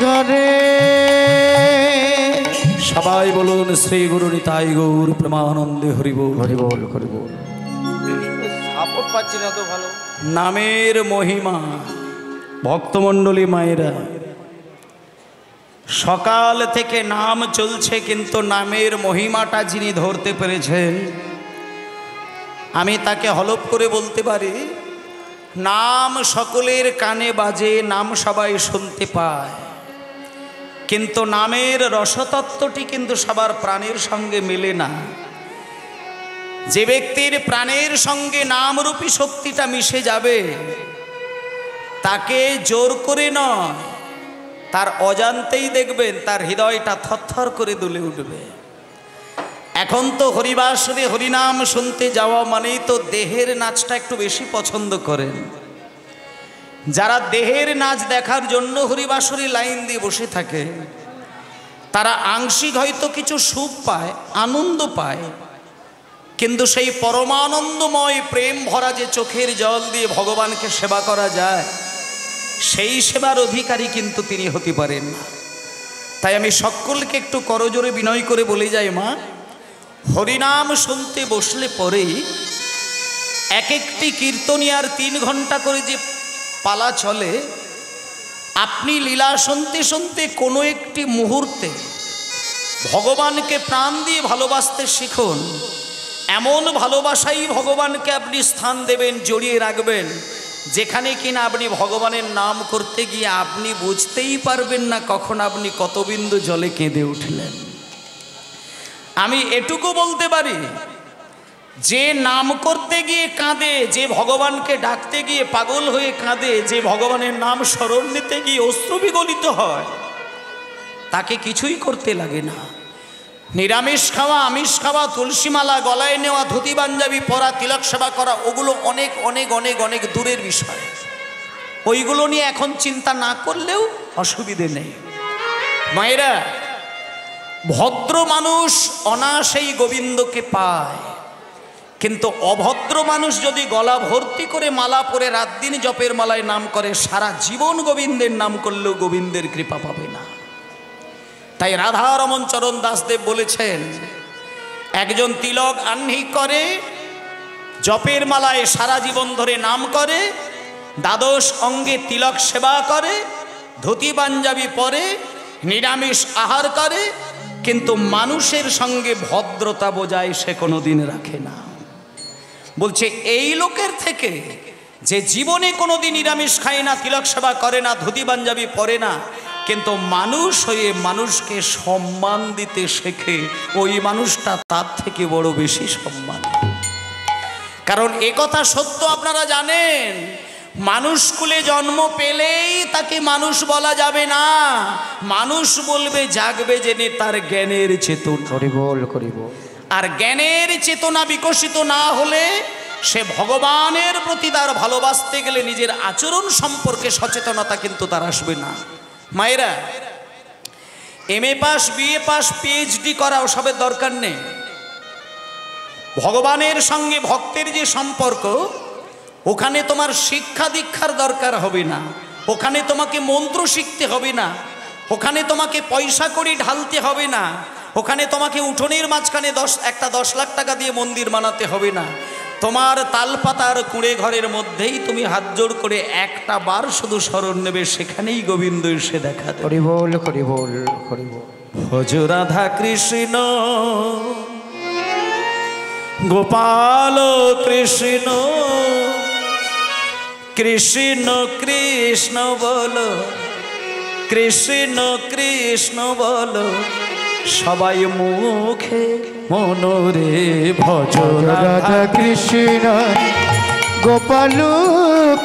Speaker 2: হরে।
Speaker 3: সবাই বলুন শ্রী গুরু নিতাই গৌর প্রেমানন্দে হরি বল
Speaker 2: হরি বল হরি বল। সাপোর্ট পাচ্ছি না তো ভালো।
Speaker 3: নামের মহিমা ভক্তমণ্ডলী মায়েরা, সকাল থেকে নাম চলছে কিন্তু নামের মহিমাটা যিনি ধরতে পেরেছেন আমি তাকে হলফ করে বলতে পারি, নাম সকলের কানে বাজে, নাম সবাই শুনতে পায়, কিন্তু নামের রসতত্ত্বটি কিন্তু সবার প্রাণের সঙ্গে মেলে না। যে ব্যক্তির প্রাণের সঙ্গে নামরূপী শক্তিটা মিশে যাবে তাকে জোর করে নয়, তার অজান্তেই দেখবেন তার হৃদয়টা থরথর করে দুলে উঠবে। এখন তো হরিবাসরে হরিনাম শুনতে যাওয়া মানেই তো দেহের নাচটা একটু বেশি পছন্দ করেন। যারা দেহের নাচ দেখার জন্য হরিবাসরে লাইন দিয়ে বসে থাকে তারা আংশিক হয়তো কিছু সুখ পায়, আনন্দ পায়, কিন্তু সেই পরমানন্দময় প্রেম ভরা যে চোখের জল দিয়ে ভগবানকে সেবা করা যায় সেই সেবার অধিকারী কিন্তু তিনি হতে পারেন না। তাই আমি সকলকে একটু করজোরে বিনয় করে বলে যাই, মা হরিনাম শুনতে বসলে পরেই এক একটি কীর্তনিয়ার 3 ঘন্টা করে যে পালা চলে, আপনি লীলা শুনতে শুনতে কোনো একটি মুহূর্তে ভগবানকে প্রাণ দিয়ে ভালোবাসতে শিখুন। এমন ভালোবাসাই ভগবানকে আপনি স্থান দেবেন, জড়িয়ে রাখবেন, যেখানে কিনা আপনি ভগবানের নাম করতে গিয়ে আপনি বুঝতেই পারবেন না কখন আপনি কত বিন্দু জলে কেঁদে উঠলেন। আমি এটুকু বলতে পারি, যে নাম করতে গিয়ে কাঁদে, যে ভগবানকে ডাকতে গিয়ে পাগল হয়ে কাঁদে, যে ভগবানের নাম স্মরণ নিতে গিয়ে অশ্রু বিগলিত হয়, তাকে কিছুই করতে লাগে না। নিরামিষ খাওয়া, আমিষ খাওয়া, তুলসীমালা গলায় নেওয়া, ধুতি পাঞ্জাবি পরা, তিলক সেবা করা, ওগুলো অনেক অনেক অনেক অনেক দূরের বিষয়। ওইগুলো নিয়ে এখন চিন্তা না করলেও অসুবিধে নেই। মায়েরা, ভদ্র মানুষ অনায়াসেই গোবিন্দকে পায়, কিন্তু অভদ্র মানুষ যদি গলা ভর্তি করে মালা পরে রাত দিন জপের মালায় নাম করে, সারা জীবন গোবিন্দের নাম করলেও গোবিন্দের কৃপা পাবে না। তাই রাধারমণ চরণ দাসদেব বলেছেন, একজন তিলক আহ্নি করে, জপের মালায় সারা জীবন ধরে নাম করে, দ্বাদশ অঙ্গে তিলক সেবা করে, ধুতি পাঞ্জাবি পরে, নিরামিষ আহার করে, কিন্তু মানুষের সঙ্গে ভদ্রতা বজায় সে কোনোদিন রাখে না। বলছে এই লোকের থেকে যে জীবনে কোনোদিন নিরামিষ খায় না, তিলক সেবা করে না, ধুতি পাঞ্জাবি পরে না, কিন্তু মানুষ হয়ে মানুষকে সম্মান দিতে শেখে, ওই মানুষটা তার থেকে বড় বেশি সম্মান। কারণ একথা সত্য, আপনারা জানেন, মানুষ কুলে জন্ম পেলেই তাকে মানুষ বলা যাবে না, মানুষ বলবে জাগবে জেনে তার জ্ঞানের চেতনা। আর জ্ঞানের চেতনা বিকশিত না হলে সে ভগবানের প্রতি তার ভালোবাসতে গেলে নিজের আচরণ সম্পর্কে সচেতনতা কিন্তু তার আসবে না। মায়েরা, MA pass, BA pass, PhD করা ওসবের দরকার নেই। ভগবানের সঙ্গে ভক্তের যে সম্পর্ক, ওখানে তোমার শিক্ষা দীক্ষার দরকার হবে না, ওখানে তোমাকে মন্ত্র শিখতে হবে না, ওখানে তোমাকে পয়সা কড়ি ঢালতে হবে না, ওখানে তোমাকে উঠোনের মাঝখানে 10 লাখ টাকা দিয়ে মন্দির বানাতে হবে না। তোমার তালপাতার কুঁড়ে ঘরের মধ্যেই তুমি হাত জোড় করে একটা বার শুধু স্মরণ নেবে, সেখানেই গোবিন্দ এসে দেখা দেবে।
Speaker 2: হরি বল হরি বল হরি বল।
Speaker 3: ভজ রাধা কৃষ্ণ গোপাল কৃষ্ণ কৃষ্ণ কৃষ্ণ বল, কৃষ্ণ কৃষ্ণ বল, সবাই মুখে মনোরে ভজ
Speaker 2: রাধা কৃষ্ণ গোপাল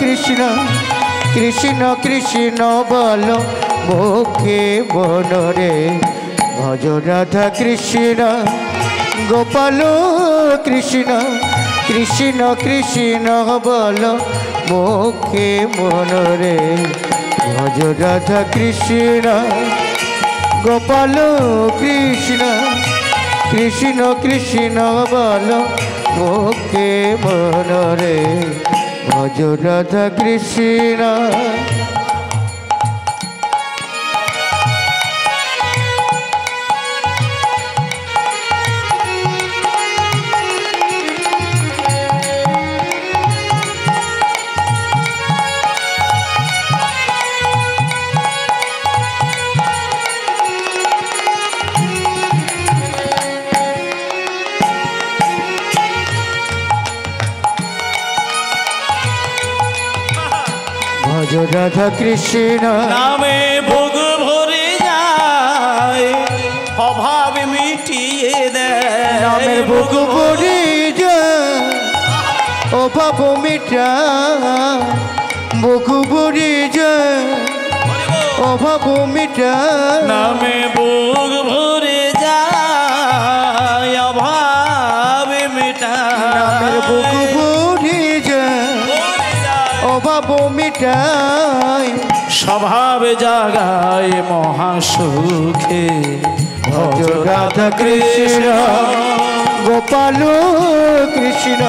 Speaker 2: কৃষ্ণ কৃষ্ণ কৃষ্ণ বল মুখে মনরে ভজ রাধা কৃষ্ণ গোপাল কৃষ্ণ কৃষ্ণ কৃষ্ণ বল মুখে মনরে ভজ রাধা কৃষ্ণ গোপাল কৃষ্ণ কৃষ্ণ কৃষ্ণ বল মুখে মনরে ভজ রাধা কৃষ্ণ। ভজ রাধা কৃষ্ণ
Speaker 3: নামে ভোগ ভরে যায় অভাব মিটিয়ে দেয়
Speaker 2: নামে ভোগ ভরে যায় অভাব মিটা ভোগ ভরে যায় অভাব মিটা
Speaker 3: নামে ভোগ ভরে যায় অভাব মিটায়
Speaker 2: নামের ভোগ ভরে যায় অভাব মিটায়
Speaker 3: স্বভাব জাগায় মহাসুখে
Speaker 2: ভজ রাধা কৃষ্ণ গোপাল কৃষ্ণ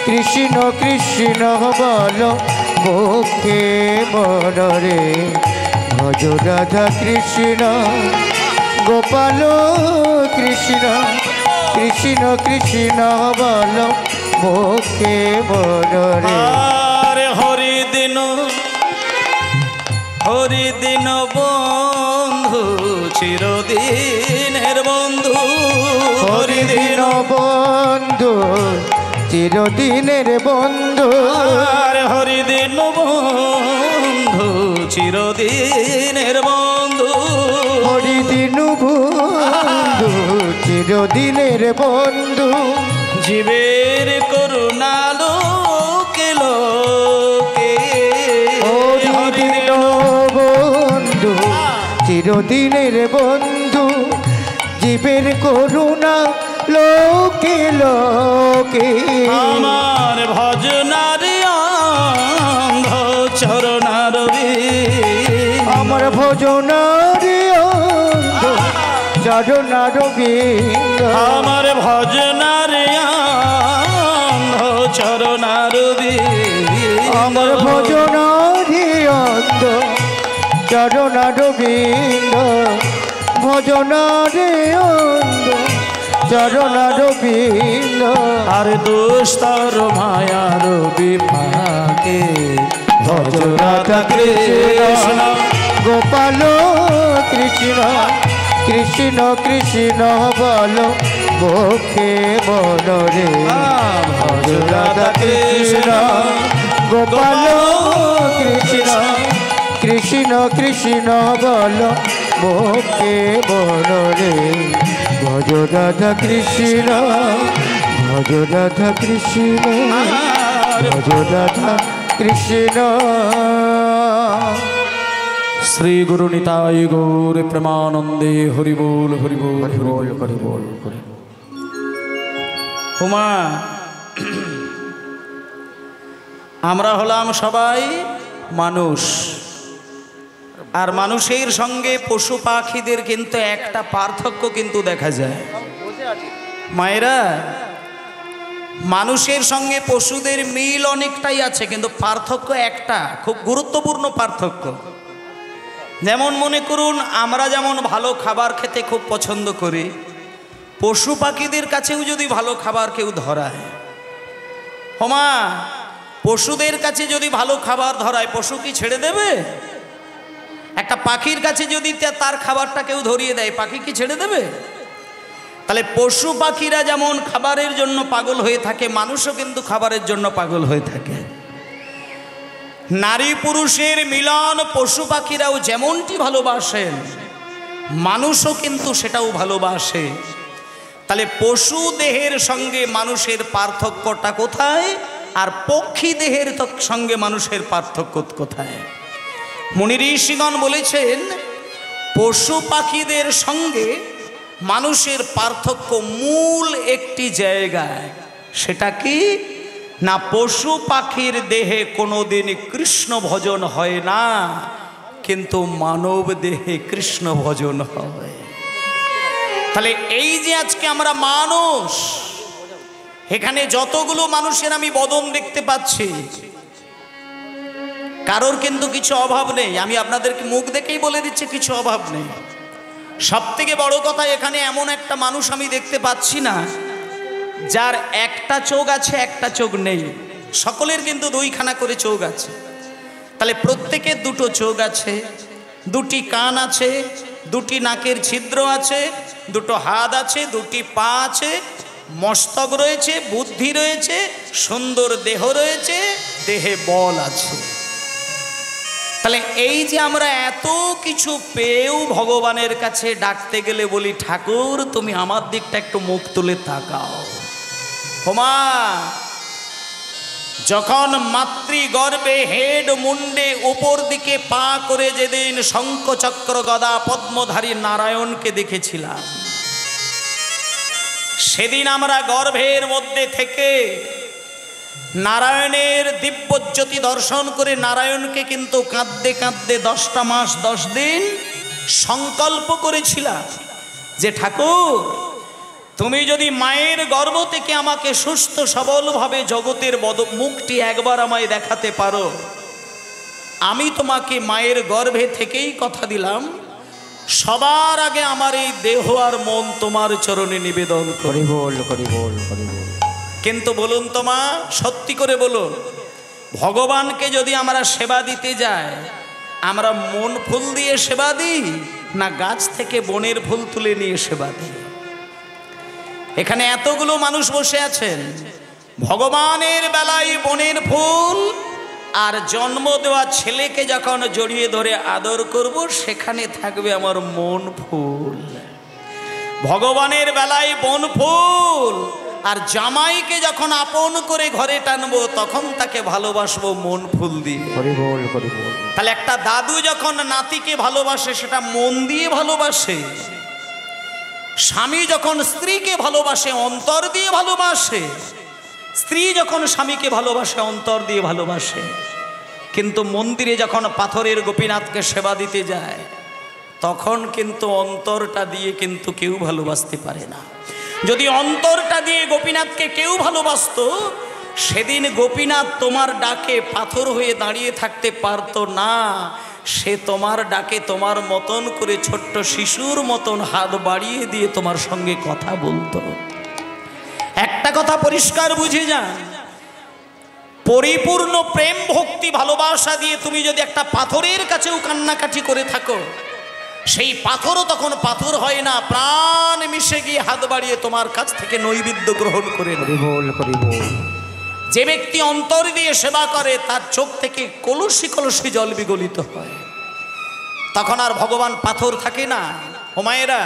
Speaker 2: কৃষ্ণ কৃষ্ণ বল মুখে মনরে ভজ রাধা কৃষ্ণ গোপাল কৃষ্ণ কৃষ্ণ কৃষ্ণ বল মুখে মনরে
Speaker 3: হরিদিন বন্ধু চিরদিনের বন্ধু
Speaker 2: হরিদিন বন্ধু চিরদিনের বন্ধু
Speaker 3: হরিদিন বন্ধু চিরদিনের বন্ধু
Speaker 2: হরিদিন বন্ধু চিরদিনের বন্ধু
Speaker 3: জীবের করুণা লোকে লোকে
Speaker 2: হরিদিন বন্ধু চিরদিনের বন্ধু জীবের করুণা লোকে লোকে
Speaker 3: আমার ভজনারে অন্ধ চরণার
Speaker 2: আমার ভজনারে অন্ধ চরণার বিন্দ
Speaker 3: আমার ভজনারে অন্ধ চরণার
Speaker 2: আমার ভজনারে অন্ধ চরণার বিন্দ ভজনারে অন্ধ চরণার বিন্দ
Speaker 3: আর দুস্তর মায়ার বিপাকে ভজ রাধা কৃষ্ণ
Speaker 2: গোপাল কৃষ্ণ কৃষ্ণ কৃষ্ণ বল মুখে মনরে ভজ রাধা কৃষ্ণ গোপাল কৃষ্ণ কৃষ্ণ কৃষ্ণ বল মুখে মনরে ভজ রাধা কৃষ্ণ ভজ রাধা কৃষ্ণ ভজ রাধা কৃষ্ণ।
Speaker 3: শ্রী গুরু নিতাই গৌর প্রেমানন্দে হরি বল হরি বল হরি বল হরি বল। হুমা আমরা হলাম সবাই মানুষ, আর মানুষের সঙ্গে পশু পাখিদের কিন্তু একটা পার্থক্য কিন্তু দেখা যায়। মায়েরা, মানুষের সঙ্গে পশুদের মিল অনেকটাই আছে, কিন্তু পার্থক্য একটা, খুব গুরুত্বপূর্ণ পার্থক্য। যেমন মনে করুন, আমরা যেমন ভালো খাবার খেতে খুব পছন্দ করি, পশু পাখিদের কাছেও যদি ভালো খাবার কেউ ধরায়, হোমা পশুদের কাছে যদি ভালো খাবার ধরায়, পশু কি ছেড়ে দেবে? একটা পাখির কাছে যদি তার খাবারটা কেউ ধরিয়ে দেয়, পাখি কি ছেড়ে দেবে? তাহলে পশু পাখিরা যেমন খাবারের জন্য পাগল হয়ে থাকে, মানুষও কিন্তু খাবারের জন্য পাগল হয়ে থাকে। নারী পুরুষের মিলন পশু পাখিরাও যেমনটি ভালোবাসেন, মানুষও কিন্তু সেটাও ভালোবাসে। তাহলে পশু দেহের সঙ্গে মানুষের পার্থক্যটা কোথায়, আর পক্ষী দেহের সঙ্গে মানুষের পার্থক্য কোথায়? মুনি ঋষিগণ বলেছেন পশু পাখিদের সঙ্গে মানুষের পার্থক্য মূল একটি জায়গায়। সেটা কি না, পশু পাখির দেহে কোনোদিন কৃষ্ণ ভজন হয় না, কিন্তু মানব দেহে কৃষ্ণ ভজন হয়। তাহলে এই যে আজকে আমরা মানুষ, এখানে যতগুলো মানুষের আমি বদন দেখতে পাচ্ছি, কারোর কিন্তু কিছু অভাব নেই। আমি আপনাদেরকে মুখ দেখেই বলে দিচ্ছি কিছু অভাব নেই। সব থেকে বড় কথা, এখানে এমন একটা মানুষ আমি দেখতে পাচ্ছি না যার একটা চোখ আছে একটা চোখ নেই। সকলের কিন্তু দুইখানা করে চোখ আছে। তাহলে প্রত্যেকের দুটো চোখ আছে, দুটি কান আছে, দুটি নাকের ছিদ্র আছে, দুটো হাত আছে, দুটি পা আছে, মস্তক রয়েছে, বুদ্ধি রয়েছে, সুন্দর দেহ রয়েছে, দেহে বল আছে। তাহলে এই যে আমরা এত কিছু পেয়েও ভগবানের কাছে ডাকতে গেলে বলি, ঠাকুর তুমি আমার দিকটা একটু মুখ তুলে তাকাও। হোমা, যখন মাতৃগর্ভে হেড মুন্ডে উপর দিকে পা করে যেদিন শঙ্খ চক্র গদা পদ্মধারী নারায়ণকে দেখেছিলাম, সেদিন আমরা গর্ভের মধ্যে থেকে নারায়ণের দিব্যজ্যোতি দর্শন করে নারায়ণকে কিন্তু কাঁদতে কাঁদতে 10টা মাস 10 দিন সংকল্প করেছিলাম যে ঠাকুর তুমি যদি মায়ের গর্ভ থেকে আমাকে সুস্থ সবলভাবে জগতের মুখটি একবার আমায় দেখাতে পারো, আমি তোমাকে মায়ের গর্ভে থেকেই কথা দিলাম সবার আগে আমার এই দেহ আর মন তোমার চরণে নিবেদন করি। কিন্তু বলুন তো মা, সত্যি করে বলুন, ভগবানকে যদি আমরা সেবা দিতে যাই, আমরা মন ফুল দিয়ে সেবা দিই না গাছ থেকে বনের ফুল তুলে নিয়ে সেবা দিই? এখানে এতগুলো মানুষ বসে আছেন, ভগবানের বেলায় বনের ফুল, আর জন্ম দেওয়া ছেলেকে যখন জড়িয়ে ধরে আদর করব সেখানে থাকবে আমার মন ফুল। ভগবানের বেলায় বন ফুল, আর জামাইকে যখন আপন করে ঘরে টানবো তখন তাকে ভালোবাসবো মন ফুল দিয়ে। তাহলে একটা দাদু যখন নাতিকে ভালোবাসে সেটা মন দিয়ে ভালোবাসে, স্বামী যখন স্ত্রীকে ভালোবাসে অন্তর দিয়ে ভালোবাসে, স্ত্রী যখন স্বামীকে ভালোবাসে অন্তর দিয়ে ভালোবাসে। কিন্তু মন্দিরে যখন পাথরের গোপীনাথকে সেবা দিতে যায় তখন কিন্তু অন্তরটা দিয়ে কিন্তু কেউ ভালোবাসতে পারে না। যদি অন্তরটা দিয়ে গোপীনাথকে কেউ ভালোবাসতো, সেদিন গোপীনাথ তোমার ডাকে পাথর হয়ে দাঁড়িয়ে থাকতে পারতো না। সে তোমার ডাকে তোমার মতন করে ছোট্ট শিশুর মতন হাত বাড়িয়ে দিয়ে তোমার সঙ্গে কথা বলতো। একটা কথা পরিষ্কার বুঝে যান, পরিপূর্ণ প্রেম ভক্তি ভালোবাসা দিয়ে তুমি যদি একটা পাথরের কাছেও কান্নাকাটি করে থাকো, সেই পাথরও তখন পাথর হয় না, প্রাণ মিশে গিয়ে হাত বাড়িয়ে তোমার কাছ থেকে নৈবেদ্য গ্রহণ করে। যে ব্যক্তি অন্তর দিয়ে সেবা করে তার চোখ থেকে কলসি কলসি জল বিগলিত হয়, তখন আর ভগবান পাথর থাকে না। হোমায়েরা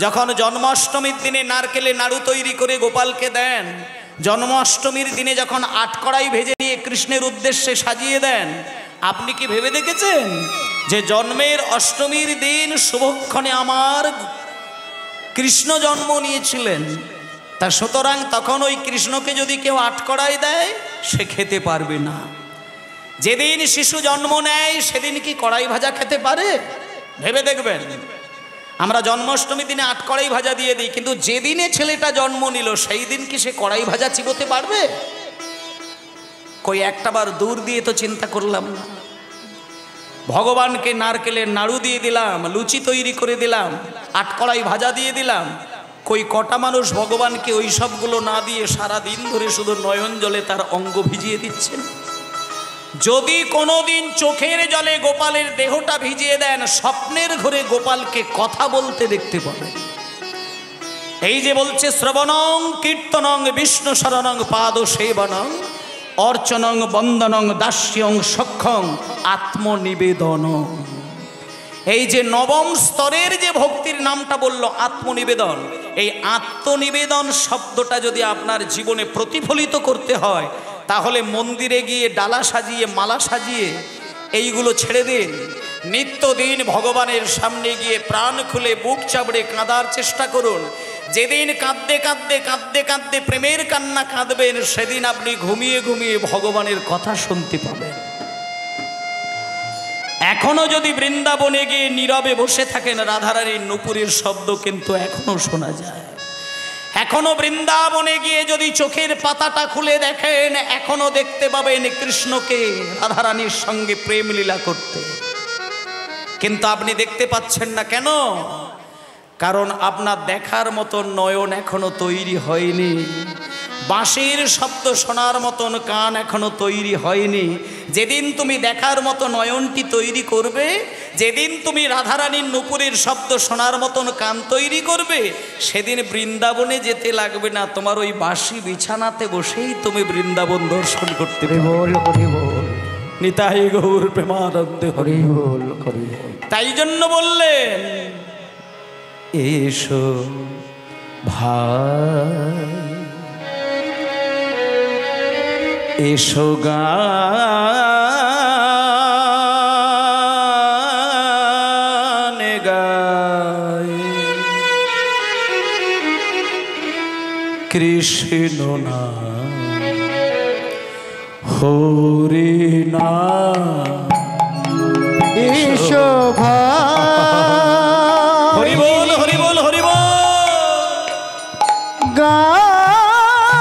Speaker 3: যখন জন্মাষ্টমীর দিনে নারকেলে নাড়ু তৈরি করে গোপালকে দেন, জন্মাষ্টমীর দিনে যখন 8 কড়াই ভেজে নিয়ে কৃষ্ণের উদ্দেশ্যে সাজিয়ে দেন, আপনি কি ভেবে দেখেছেন যে জন্মের অষ্টমীর দিন শুভক্ষণে আমার কৃষ্ণ জন্ম নিয়েছিলেন? তা সুতরাং তখন ওই কৃষ্ণকে যদি কেউ 8 কড়াই দেয় সে খেতে পারবে না। যেদিন শিশু জন্ম নেয় সেদিন কি কড়াই ভাজা খেতে পারে? ভেবে দেখবেন, আমরা জন্মাষ্টমী দিনে 8 কড়াই ভাজা দিয়ে দিই, কিন্তু যেদিনে ছেলেটা জন্ম নিল সেই দিন কি সে কড়াই ভাজা চিবোতে পারবে? কই একটাবার দূর দিয়ে তো চিন্তা করলাম না। ভগবানকে নারকেলের নাড়ু দিয়ে দিলাম, লুচি তৈরি করে দিলাম, 8 কড়াই ভাজা দিয়ে দিলাম, কই কটা মানুষ ভগবানকে ওই সবগুলো না দিয়ে সারা দিন ধরে শুধু নয়ন জলে তার অঙ্গ ভিজিয়ে দিচ্ছেন? যদি কোনোদিন চোখের জলে গোপালের দেহটা ভিজিয়ে দেন, স্বপ্নের ঘরে গোপালকে কথা বলতে দেখতে পাবেন। এই যে বলছে শ্রবণং কীর্তনং বিষ্ণু শরণং পাদ সেবনং অর্চনং বন্দনং দাস্যং সক্ষং আত্মনিবেদন। এই যে নবম স্তরের যে ভক্তির নামটা বলল আত্মনিবেদন, এই আত্মনিবেদন শব্দটা যদি আপনার জীবনে প্রতিফলিত করতে হয় তাহলে মন্দিরে গিয়ে ডালা সাজিয়ে মালা সাজিয়ে এইগুলো ছেড়ে দিন। নিত্যদিন ভগবানের সামনে গিয়ে প্রাণ খুলে বুক চাপড়ে কাঁদার চেষ্টা করুন। যেদিন কাঁদতে কাঁদতে কাঁদতে কাঁদতে প্রেমের কান্না কাঁদবেন সেদিন আপনি ঘুমিয়ে ঘুমিয়ে ভগবানের কথা শুনতে পাবেন। এখনো যদি বৃন্দাবনে গিয়ে নীরবে বসে থাকেন রাধারানীর নূপুরের শব্দ কিন্তু এখনো শোনা যায়। এখনো বৃন্দাবনে গিয়ে যদি চোখের পাতাটা খুলে দেখেন এখনো দেখতে পাবেন কৃষ্ণকে রাধারানীর সঙ্গে প্রেম লীলা করতে। কিন্তু আপনি দেখতে পাচ্ছেন না কেন? কারণ আপনার দেখার মতন নয়ন এখনো তৈরি হয়নি, বাঁশির শব্দ শোনার মতন কান এখনো তৈরি হয়নি। যেদিন তুমি দেখার মতো নয়নটি তৈরি করবে, যেদিন তুমি রাধারানীর নূপুরের শব্দ শোনার মতন কান তৈরি করবে, সেদিন বৃন্দাবনে যেতে লাগবে না, তোমার ওই বাঁশি বিছানাতে বসেই তুমি বৃন্দাবন দর্শন করতে পারবে। নিতাই গৌর প্রেমানন্দে হরি বল হরি বল। তাই জন্য বললেন এসো ভাই এসো গান গাই কৃষ্ণ নাম হরি নাম।
Speaker 2: এসো ভাই
Speaker 3: হরি বল হরি বল হরি বল।
Speaker 2: গান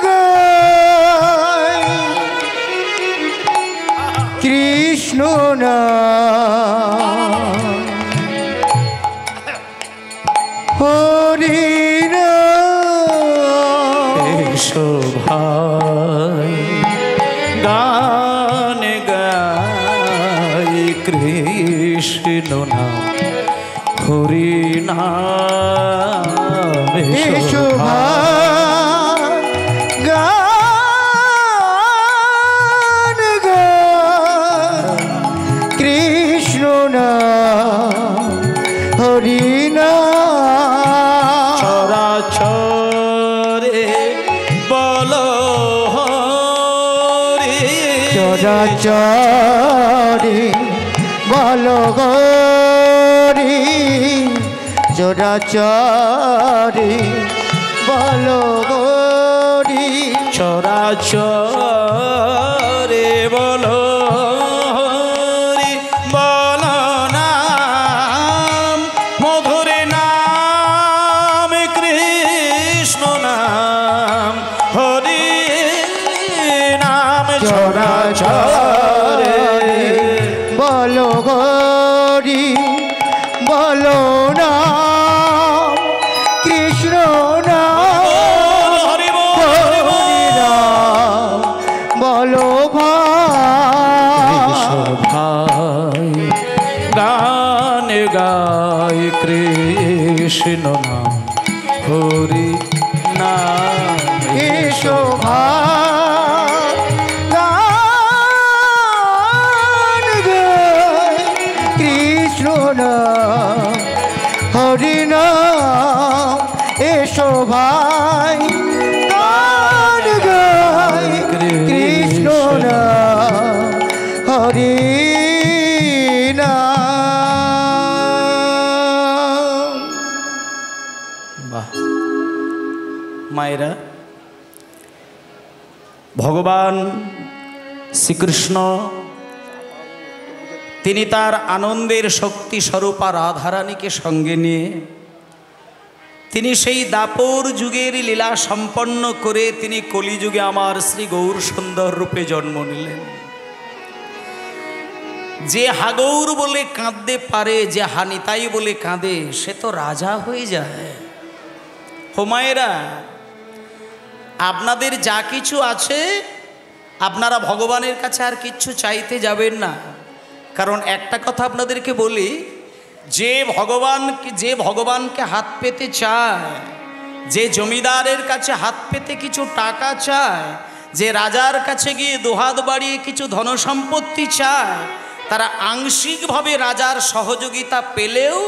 Speaker 2: গাই কৃষ্ণ নাম হরি নাম।
Speaker 3: এসো ভাই গান গাই কৃষ্ণ নাম হরি নাম।
Speaker 2: এসো ভাই গান গাই কৃষ্ণ নাম হরি নাম।
Speaker 3: চরাচরে বলো হরি,
Speaker 2: চরাচরে বলো হরি, চরাচরে বলো হরি।
Speaker 3: চরাচরে বলো হরি, বলো নাম মধুর নাম কৃষ্ণ নাম হরি নাম। চরাচরে
Speaker 2: বলো হরি বলো নাম কৃষ্ণ নাম
Speaker 3: হরি
Speaker 2: হরি নাম বলো ভাই।
Speaker 3: ভাই গান গাই কৃষ্ণ নাম হরি নাম।
Speaker 2: এসো ভাই গান গাই কৃষ্ণ নাম হরি নাম। এসো ভাই গান গাই কৃষ্ণ নাম হরি নাম।
Speaker 3: বাহ মায়েরা, ভগবান শ্রীকৃষ্ণ তিনি তার আনন্দের শক্তি স্বরূপা রাধারানীকে সঙ্গে নিয়ে তিনি সেই দাপর যুগের লীলা সম্পন্ন করে তিনি কলিযুগে আমার শ্রী গৌর সুন্দর রূপে জন্ম নিলেন। যে হাগৌর বলে কাঁদতে পারে, যে হানিতাই বলে কাঁদে, সে তো রাজা হয়ে যায়। হোমায়েরা, আপনাদের যা কিছু আছে আপনারা ভগবানের কাছে আর কিচ্ছু চাইতে যাবেন না। কারণ একটা কথা আপনাদেরকে বলি, যে ভগবানকে হাত পেতে চায়, যে জমিদারের কাছে হাত পেতে কিছু টাকা চায়, যে রাজার কাছে গিয়ে দুহাত বাড়িয়ে কিছু ধনসম্পত্তি চায়, তারা আংশিকভাবে রাজার সহযোগিতা পেলেও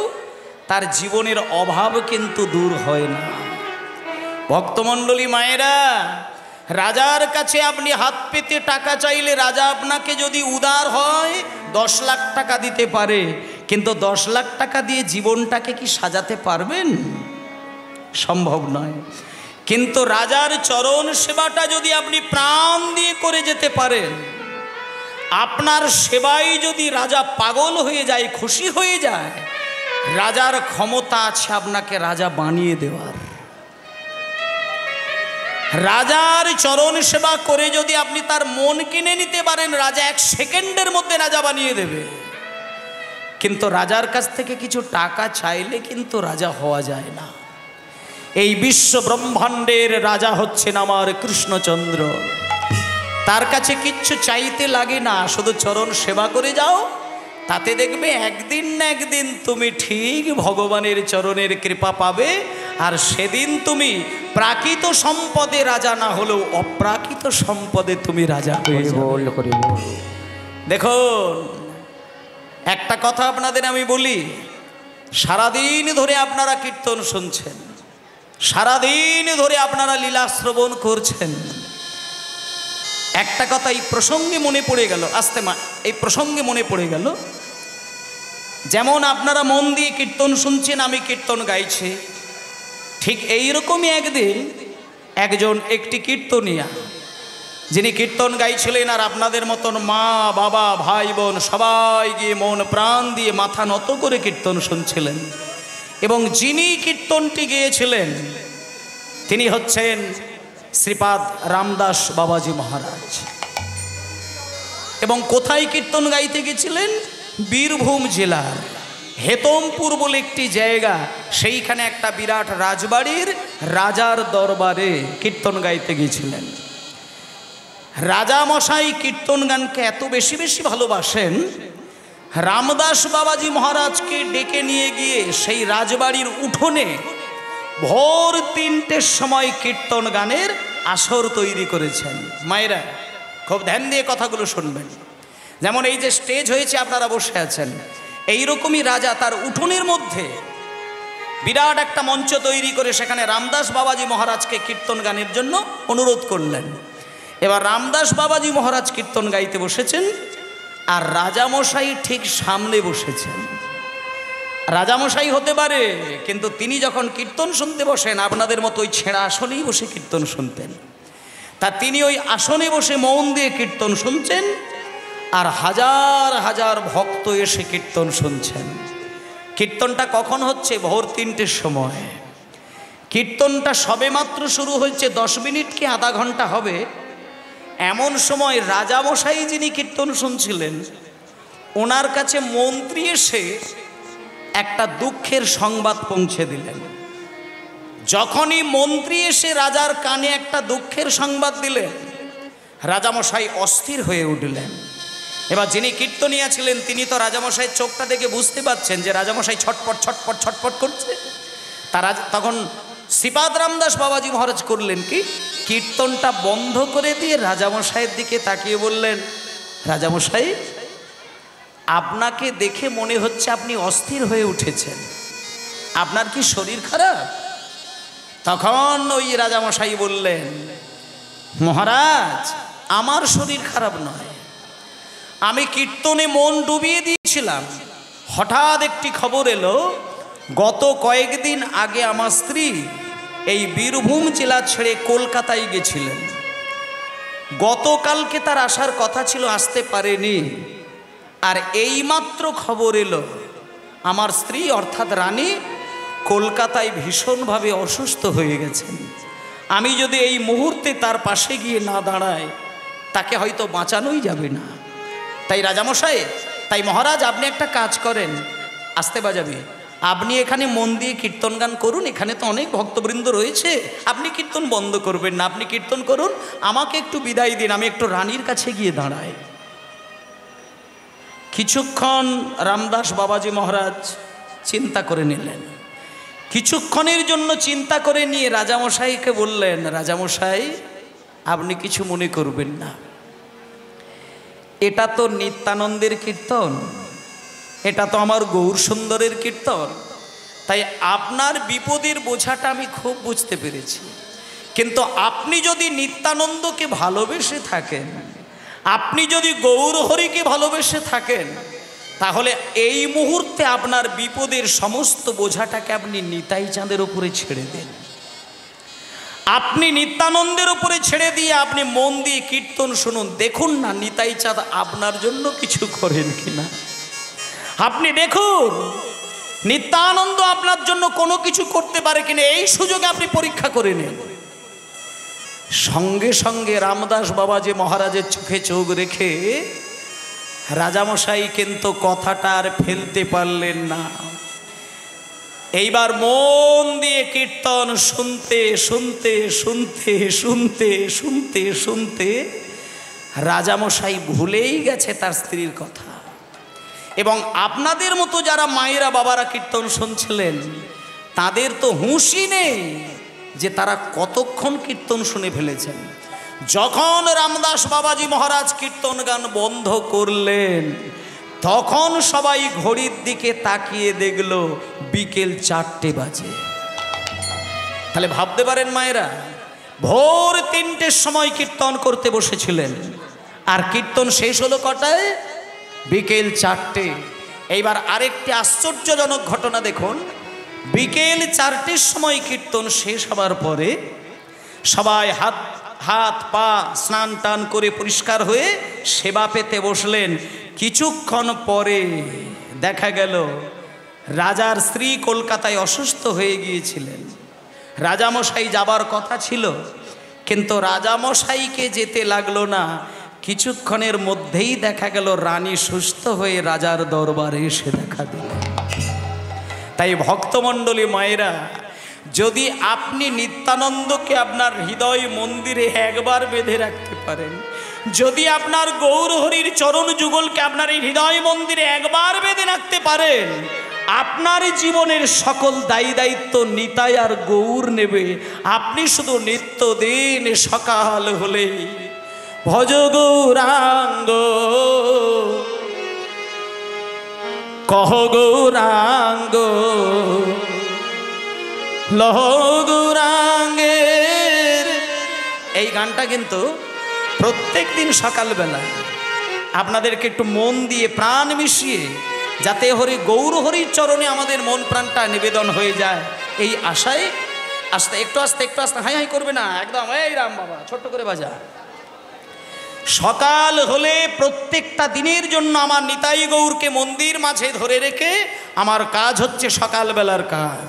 Speaker 3: তার জীবনের অভাব কিন্তু দূর হয় না। ভক্তমণ্ডলী মায়েরা, রাজার কাছে আপনি হাত পেতে টাকা চাইলে রাজা আপনাকে যদি উদার হয় 10 লাখ টাকা দিতে পারে, কিন্তু 10 লাখ টাকা দিয়ে জীবনটাকে কি সাজাতে পারবেন? সম্ভব নয়। কিন্তু রাজার চরণ সেবাটা যদি আপনি প্রাণ দিয়ে করে যেতে পারেন, আপনার সেবায় যদি রাজা পাগল হয়ে যায়, খুশি হয়ে যায়, রাজার ক্ষমতা আছে আপনাকে রাজা বানিয়ে দেওয়ার। রাজার চরণ সেবা করে যদি আপনি তার মন কিনে নিতে পারেন, রাজা 1 সেকেন্ডের মধ্যে রাজা বানিয়ে দেবে। কিন্তু রাজার কাছ থেকে কিছু টাকা চাইলে কিন্তু রাজা হওয়া যায় না। এই বিশ্ব ব্রহ্মাণ্ডের রাজা হচ্ছেন আমার কৃষ্ণচন্দ্র। তার কাছে কিচ্ছু চাইতে লাগে না, শুধু চরণ সেবা করে যাও, তাতে দেখবে একদিন না একদিন তুমি ঠিক ভগবানের চরণের কৃপা পাবে। আর সেদিন তুমি প্রাকৃত সম্পদে রাজা না হলেও অপ্রাকৃত সম্পদে তুমি রাজা হয়ে যাবে। দেখুন, একটা কথা আপনাদের আমি বলি, সারাদিন ধরে আপনারা কীর্তন শুনছেন, সারাদিন ধরে আপনারা লীলা শ্রবণ করছেন। একটা কথা এই প্রসঙ্গে মনে পড়ে গেল, এই প্রসঙ্গে মনে পড়ে গেল, যেমন আপনারা মন দিয়ে কীর্তন শুনছেন, আমি কীর্তন গাইছি, ঠিক এইরকমই একদিন একটি কীর্তনিয়া যিনি কীর্তন গাইছিলেন, আর আপনাদের মতন মা বাবা ভাই বোন সবাই গিয়ে মন প্রাণ দিয়ে মাথা নত করে কীর্তন শুনছিলেন। এবং যিনি কীর্তনটি গেয়েছিলেন তিনি হচ্ছেন শ্রীপাদ রামদাস বাবাজি মহারাজ। এবং কোথায় কীর্তন গাইতে গেছিলেন? বীরভূম জেলার হেতমপুর বলে একটি জায়গা, সেইখানে একটা বিরাট রাজবাড়ির রাজার দরবারে কীর্তন গাইতে গিয়েছিলেন। রাজামশাই কীর্তন গানকে এত বেশি ভালোবাসেন, রামদাস বাবাজি মহারাজকে ডেকে নিয়ে গিয়ে সেই রাজবাড়ির উঠোনে ভোর 3টের সময় কীর্তন গানের আসর তৈরি করেছেন। মায়েরা খুব ধ্যান দিয়ে কথাগুলো শুনবেন। যেমন এই যে স্টেজ হয়েছে, আপনারা বসে আছেন, এইরকমই রাজা তার উঠোনের মধ্যে বিরাট একটা মঞ্চ তৈরি করে সেখানে রামদাস বাবাজি মহারাজকে কীর্তন গানের জন্য অনুরোধ করলেন। এবার রামদাস বাবাজি মহারাজ কীর্তন গাইতে বসেছেন, আর রাজামশাই ঠিক সামনে বসেছেন। রাজামশাই হতে পারে, কিন্তু তিনি যখন কীর্তন শুনতে বসেন আপনাদের মতো ওই ছেঁড়া আসনেই বসে কীর্তন শুনতেন। তা তিনি ওই আসনে বসে মন দিয়ে কীর্তন শুনছেন, আর হাজার হাজার ভক্ত এসে কীর্তন শুনছেন। কীর্তনটা কখন হচ্ছে? ভোর 3টের সময়। কীর্তনটা সবেমাত্র শুরু হয়েছে, 10 মিনিট কি আধা ঘন্টা হবে। এমন সময় রাজামশাই যিনি কীর্তন শুনছিলেন, ওনার কাছে মন্ত্রী এসে একটা দুঃখের সংবাদ পৌঁছে দিলেন। যখনই মন্ত্রী এসে রাজার কানে একটা দুঃখের সংবাদ দিলেন, রাজামশাই অস্থির হয়ে উঠলেন। এবার যিনি কীর্তনিয়া ছিলেন তিনি তো রাজামশাইয়ের চোখটা দেখে বুঝতে পারছেন যে রাজামশাই ছটপট ছটপট ছটপট করছে। তারা তখন শ্রীপাদ রামদাস বাবাজি মহারাজ করলেন কি, কীর্তনটা বন্ধ করে দিয়ে রাজামশাইয়ের দিকে তাকিয়ে বললেন, রাজামশাই, আপনাকে দেখে মনে হচ্ছে আপনি অস্থির হয়ে উঠেছেন, আপনার কি শরীর খারাপ? তখন ওই রাজামশাই বললেন, মহারাজ, আমার শরীর খারাপ নয়, আমি কীর্তনে মন ডুবিয়ে দিয়েছিলাম। হঠাৎ একটি খবর এলো, গত কয়েকদিন আগে আমার স্ত্রী এই বীরভূম জেলা ছেড়ে কলকাতায় গেছিলেন। গতকালকে তার আসার কথা ছিল, আসতে পারেনি। আর এইমাত্র খবর এলো আমার স্ত্রী অর্থাৎ রানী কলকাতায় ভীষণভাবে অসুস্থ হয়ে গেছেন। আমি যদি এই মুহূর্তে তার পাশে গিয়ে না দাঁড়াই, তাকে হয়তো বাঁচানোই যাবে না। তাই রাজামশাই, তাই মহারাজ, আপনি একটা কাজ করেন, আসতে বাজাবে, আপনি এখানে মন দিয়ে কীর্তন গান করুন, এখানে তো অনেক ভক্তবৃন্দ রয়েছে, আপনি কীর্তন বন্ধ করবেন না, আপনি কীর্তন করুন, আমাকে একটু বিদায় দিন, আমি একটু রানীর কাছে গিয়ে দাঁড়াই। কিছুক্ষণ রামদাস বাবাজি মহারাজ চিন্তা করে নিলেন। কিছুক্ষণের জন্য চিন্তা করে নিয়ে রাজামশাইকে বললেন, রাজামশাই, আপনি কিছু মনে করবেন না, এটা তো নিত্যানন্দের কীর্তন, এটা তো আমার গৌর সুন্দরের কীর্তন। তাই আপনার বিপদের বোঝাটা আমি খুব বুঝতে পেরেছি। কিন্তু আপনি যদি নিত্যানন্দকে ভালোবেসে থাকেন, আপনি যদি গৌর হরিকে ভালোবেসে থাকেন, তাহলে এই মুহূর্তে আপনার বিপদের সমস্ত বোঝাটাকে আপনি নিতাই চাঁদের উপরে ছেড়ে দেন। আপনি নিত্যানন্দের উপরে ছেড়ে দিয়ে আপনি মন দিয়ে কীর্তন শুনুন। দেখুন না নিতাই চাঁদ আপনার জন্য কিছু করেন কিনা। আপনি দেখুন নিত্যানন্দ আপনার জন্য কোনো কিছু করতে পারে কিনা, এই সুযোগে আপনি পরীক্ষা করে নেন। সঙ্গে সঙ্গে রামদাস বাবাজি মহারাজের চোখে চোখ রেখে রাজামশাই কিন্তু কথাটা আর ফেলতে পারলেন না। এইবার মন দিয়ে কীর্তন শুনতে শুনতে শুনতে শুনতে শুনতে শুনতে রাজামশাই ভুলেই গেছে তার স্ত্রীর কথা। এবং আপনাদের মতো যারা মায়েরা বাবারা কীর্তন শুনছিলেন, তাদের তো হুঁশই নেই যে তারা কতক্ষণ কীর্তন শুনে ফেলেছেন। যখন রামদাস বাবাজি মহারাজ কীর্তন গান বন্ধ করলেন, তখন সবাই ঘড়ির দিকে তাকিয়ে দেখল বিকেল 4টে বাজে। তাহলে ভাবতে পারেন মায়েরা, ভোর 3টের সময় কীর্তন করতে বসেছিলেন, আর কীর্তন শেষ হলো কটায়? বিকেল 4টে। এইবার আরেকটি আশ্চর্যজনক ঘটনা দেখুন। বিকেল 4টের সময় কীর্তন শেষ হবার পরে সবাই হাত পা স্নান টান করে পরিষ্কার হয়ে সেবা পেতে বসলেন। কিছুক্ষণ পরে দেখা গেল রাজার স্ত্রী কলকাতায় অসুস্থ হয়ে গিয়েছিলেন। রাজামশাই যাবার কথা ছিল, কিন্তু রাজামশাইকে যেতে লাগলো না। কিছুক্ষণের মধ্যেই দেখা গেল রানী সুস্থ হয়ে রাজার দরবারে এসে দেখা দিল। তাই ভক্তমণ্ডলী মায়েরা, যদি আপনি নিত্যানন্দকে আপনার হৃদয় মন্দিরে একবার বেঁধে রাখতে পারেন, যদি আপনার গৌর হরির চরণ যুগলকে আপনার এই হৃদয় মন্দিরে একবার বেঁধে রাখতে পারেন, আপনার জীবনের সকল দায়ী দায়িত্ব নিতাই আর গৌর নেবে। আপনি শুধু নিত্যদিন সকাল হলে ভজ গৌরাঙ্গ, কহ গৌরাঙ্গ, লহ গৌরাঙ্গের। এই গানটা কিন্তু প্রত্যেক দিন সকালবেলা আপনাদেরকে একটু মন দিয়ে প্রাণ মিশিয়ে, যাতে হরি গৌর হরির চরণে আমাদের মন প্রাণটা নিবেদন হয়ে যায়, এই আশায় আস্তে একটু আস্তে একটু আস্তে হাই হাই করবে না, একদম এই রাম বাবা ছোট্ট করে বাজা। সকাল হলে প্রত্যেকটা দিনের জন্য আমার নিতাই গৌরকে মন্দির মাঝে ধরে রেখে আমার কাজ হচ্ছে সকালবেলার কাজ।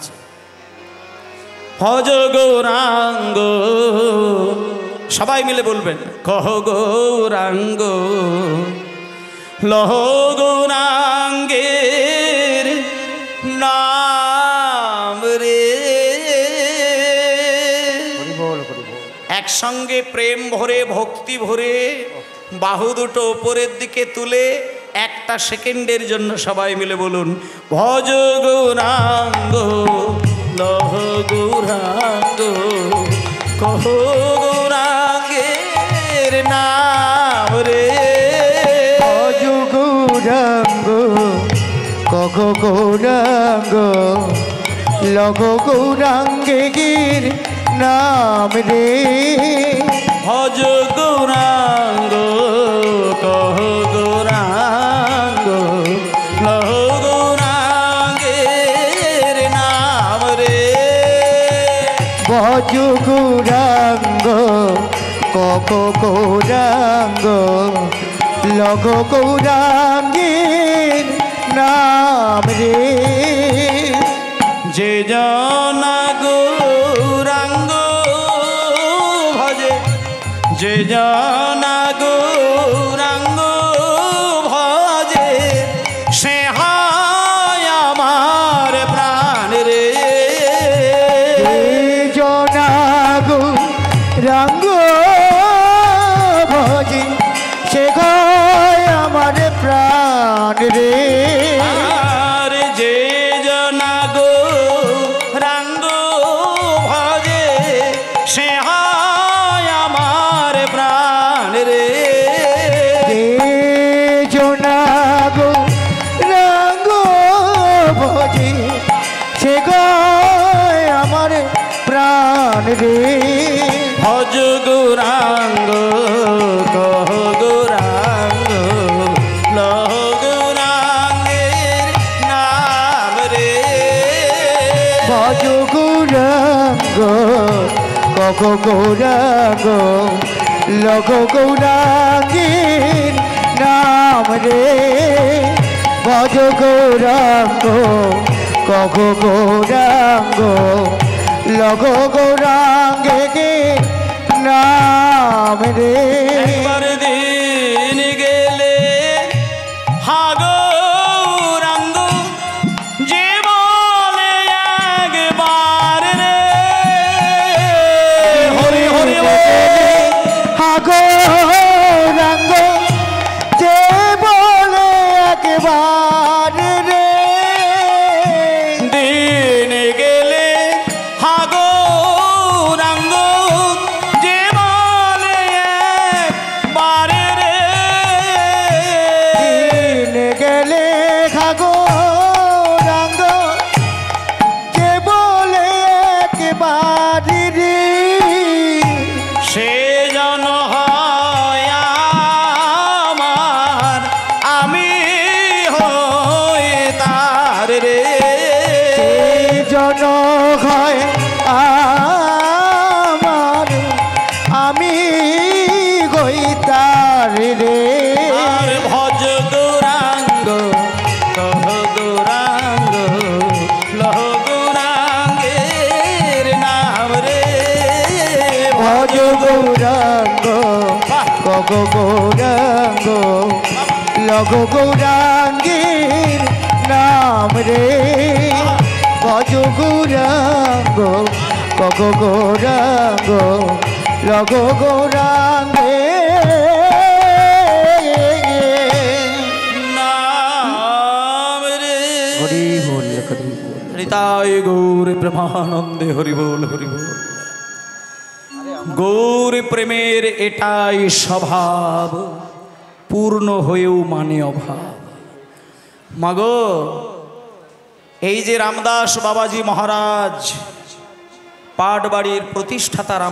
Speaker 3: ভজ গৌরাঙ্গ, সবাই মিলে বলবেন, কহ গৌরাঙ্গ, লহ গৌরাঙ্গের নাম রে। একসঙ্গে প্রেম ভরে ভক্তি ভরে বাহু দুটো উপরের দিকে তুলে 1টা সেকেন্ডের জন্য সবাই মিলে বলুন, ভজ গৌরাঙ্গ, লহ গৌরাঙ্গ, কহ গৌরাঙ্গের নাম রে।
Speaker 2: ভজ গৌরাঙ্গ, কহ গৌরাঙ্গ, লহ গৌরাঙ্গের নাম রে।
Speaker 3: ভজ গৌরাঙ্গ, কহ গৌরাঙ্গ, লহ গৌরাঙ্গের নাম রে।
Speaker 2: ভজ গৌরাঙ্গ, কহ গৌরাঙ্গ, লহ গৌরাঙ্গের নাম রে।
Speaker 3: যে জনা গৌরাঙ্গ ভজে, যে জনা গৌরাঙ্গ ভজে, সে হয় আমার প্রাণ রে।
Speaker 2: জনা গৌরাঙ্গ ভজে, সে হয় আমার প্রাণ রে।
Speaker 3: আর যে জনা গৌরাঙ্গ ভজে, সে হয় আমার প্রাণ রে।
Speaker 2: প্রাণ রে
Speaker 3: ভজ গৌরাঙ্গ কহ গৌরাঙ্গ লহ গৌরাঙ্গের নাম রে
Speaker 2: ভজ গৌরাঙ্গ কহ গৌরাঙ্গ লঘ গৌরাঙ্গের নাম রে ভজ গৌরাঙ্গ কহ গৌরাঙ্গ লঘ গৌরাঙ্গের নাম রে
Speaker 3: একবার দিন গেলে হা গৌরাঙ্গ যে বলে একবার রে হরি হরি
Speaker 2: হা গৌরাঙ্গ যে বলে একবার রে
Speaker 3: দিন গেলে হা গৌরাঙ্গ যে বলে একবার রে
Speaker 2: দিন গেলে হা গৌরাঙ্গ যে বলে একবার রে
Speaker 3: সে জন হয় আমার আমি হই তার রে
Speaker 2: জন হয় আমার আমি গইতার রে
Speaker 3: আর ভজ গৌরাঙ্গ কহ গৌরাঙ্গ লহ গৌরাঙ্গের নাম রে
Speaker 2: ভজ গৌরাঙ্গ কগ গৌরাঙ্গ লঘ গৌরাঙ্গের নাম রে ভজ গৌরাঙ্গ কগ গৌরাঙ্গ লঘ গৌরাঙ্গের
Speaker 3: নাম রে
Speaker 2: হরি বল হরি বল
Speaker 3: হৃতায় গৌর ব্রহ্মানন্দে হরি বল হরি বল গৌর প্রেমের এটাই স্বভাব পূর্ণ হয়েও মানে অভাব মাগো এই যে রামদাস বাবাজি মহারাজ পাটবাড়ির প্রতিষ্ঠাতা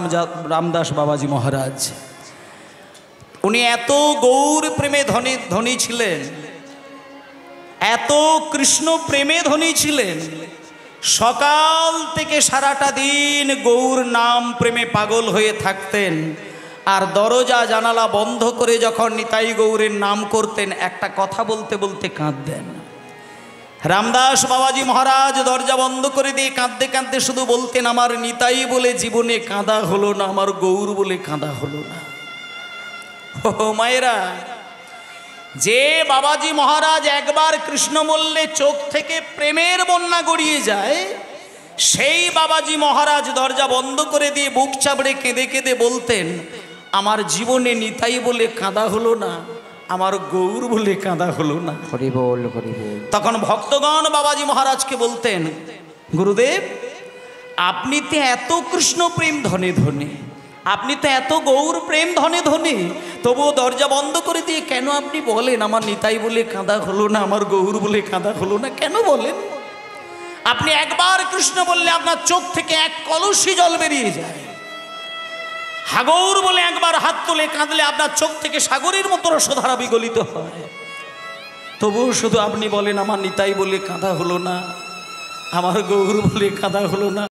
Speaker 3: রামদাস বাবাজি মহারাজ উনি এত গৌর প্রেমে ধনী ছিলেন এত কৃষ্ণ প্রেমে ধনী ছিলেন সকাল থেকে সারাটা দিন গৌর নাম প্রেমে পাগল হয়ে থাকতেন আর দরজা জানালা বন্ধ করে যখন নিতাই গৌরের নাম করতেন একটা কথা বলতে বলতে কাঁদতেন রামদাস বাবাজি মহারাজ দরজা বন্ধ করে দিয়ে কাঁদতে কাঁদতে শুধু বলতেন আমার নিতাই বলে জীবনে কাঁদা হলো না আমার গৌর বলে কাঁদা হলো না ও মায়েরা যে বাবাজি মহারাজ একবার কৃষ্ণ বললে চোখ থেকে প্রেমের বন্যা গড়িয়ে যায় সেই বাবাজি মহারাজ দরজা বন্ধ করে দিয়ে বুক চাপড়ে কেঁদে কেঁদে বলতেন আমার জীবনে নিতাই বলে কাঁদা হলো না আমার গৌর বলে কাঁদা হলো না
Speaker 2: হরি বল হরি বল
Speaker 3: তখন ভক্তগণ বাবাজি মহারাজকে বলতেন গুরুদেব আপনি তো এত কৃষ্ণ প্রেম ধনে ধনে আপনি তো এত গৌর প্রেম ধনে ধনে তবুও দরজা বন্ধ করে দিয়ে কেন আপনি বলেন আমার নিতাই বলে কাঁদা হলো না আমার গৌর বলে কাঁদা হলো না কেন বলেন আপনি একবার কৃষ্ণ বললে আপনার চোখ থেকে এক কলসি জল বেরিয়ে যায় হাগৌর বলে একবার হাত তুলে কাঁদলে আপনার চোখ থেকে সাগরের মতো রসধারা বিগলিত হয় তবুও শুধু আপনি বলেন আমার নিতাই বলে কাঁদা হলো না আমার গৌর বলে কাঁদা হলো না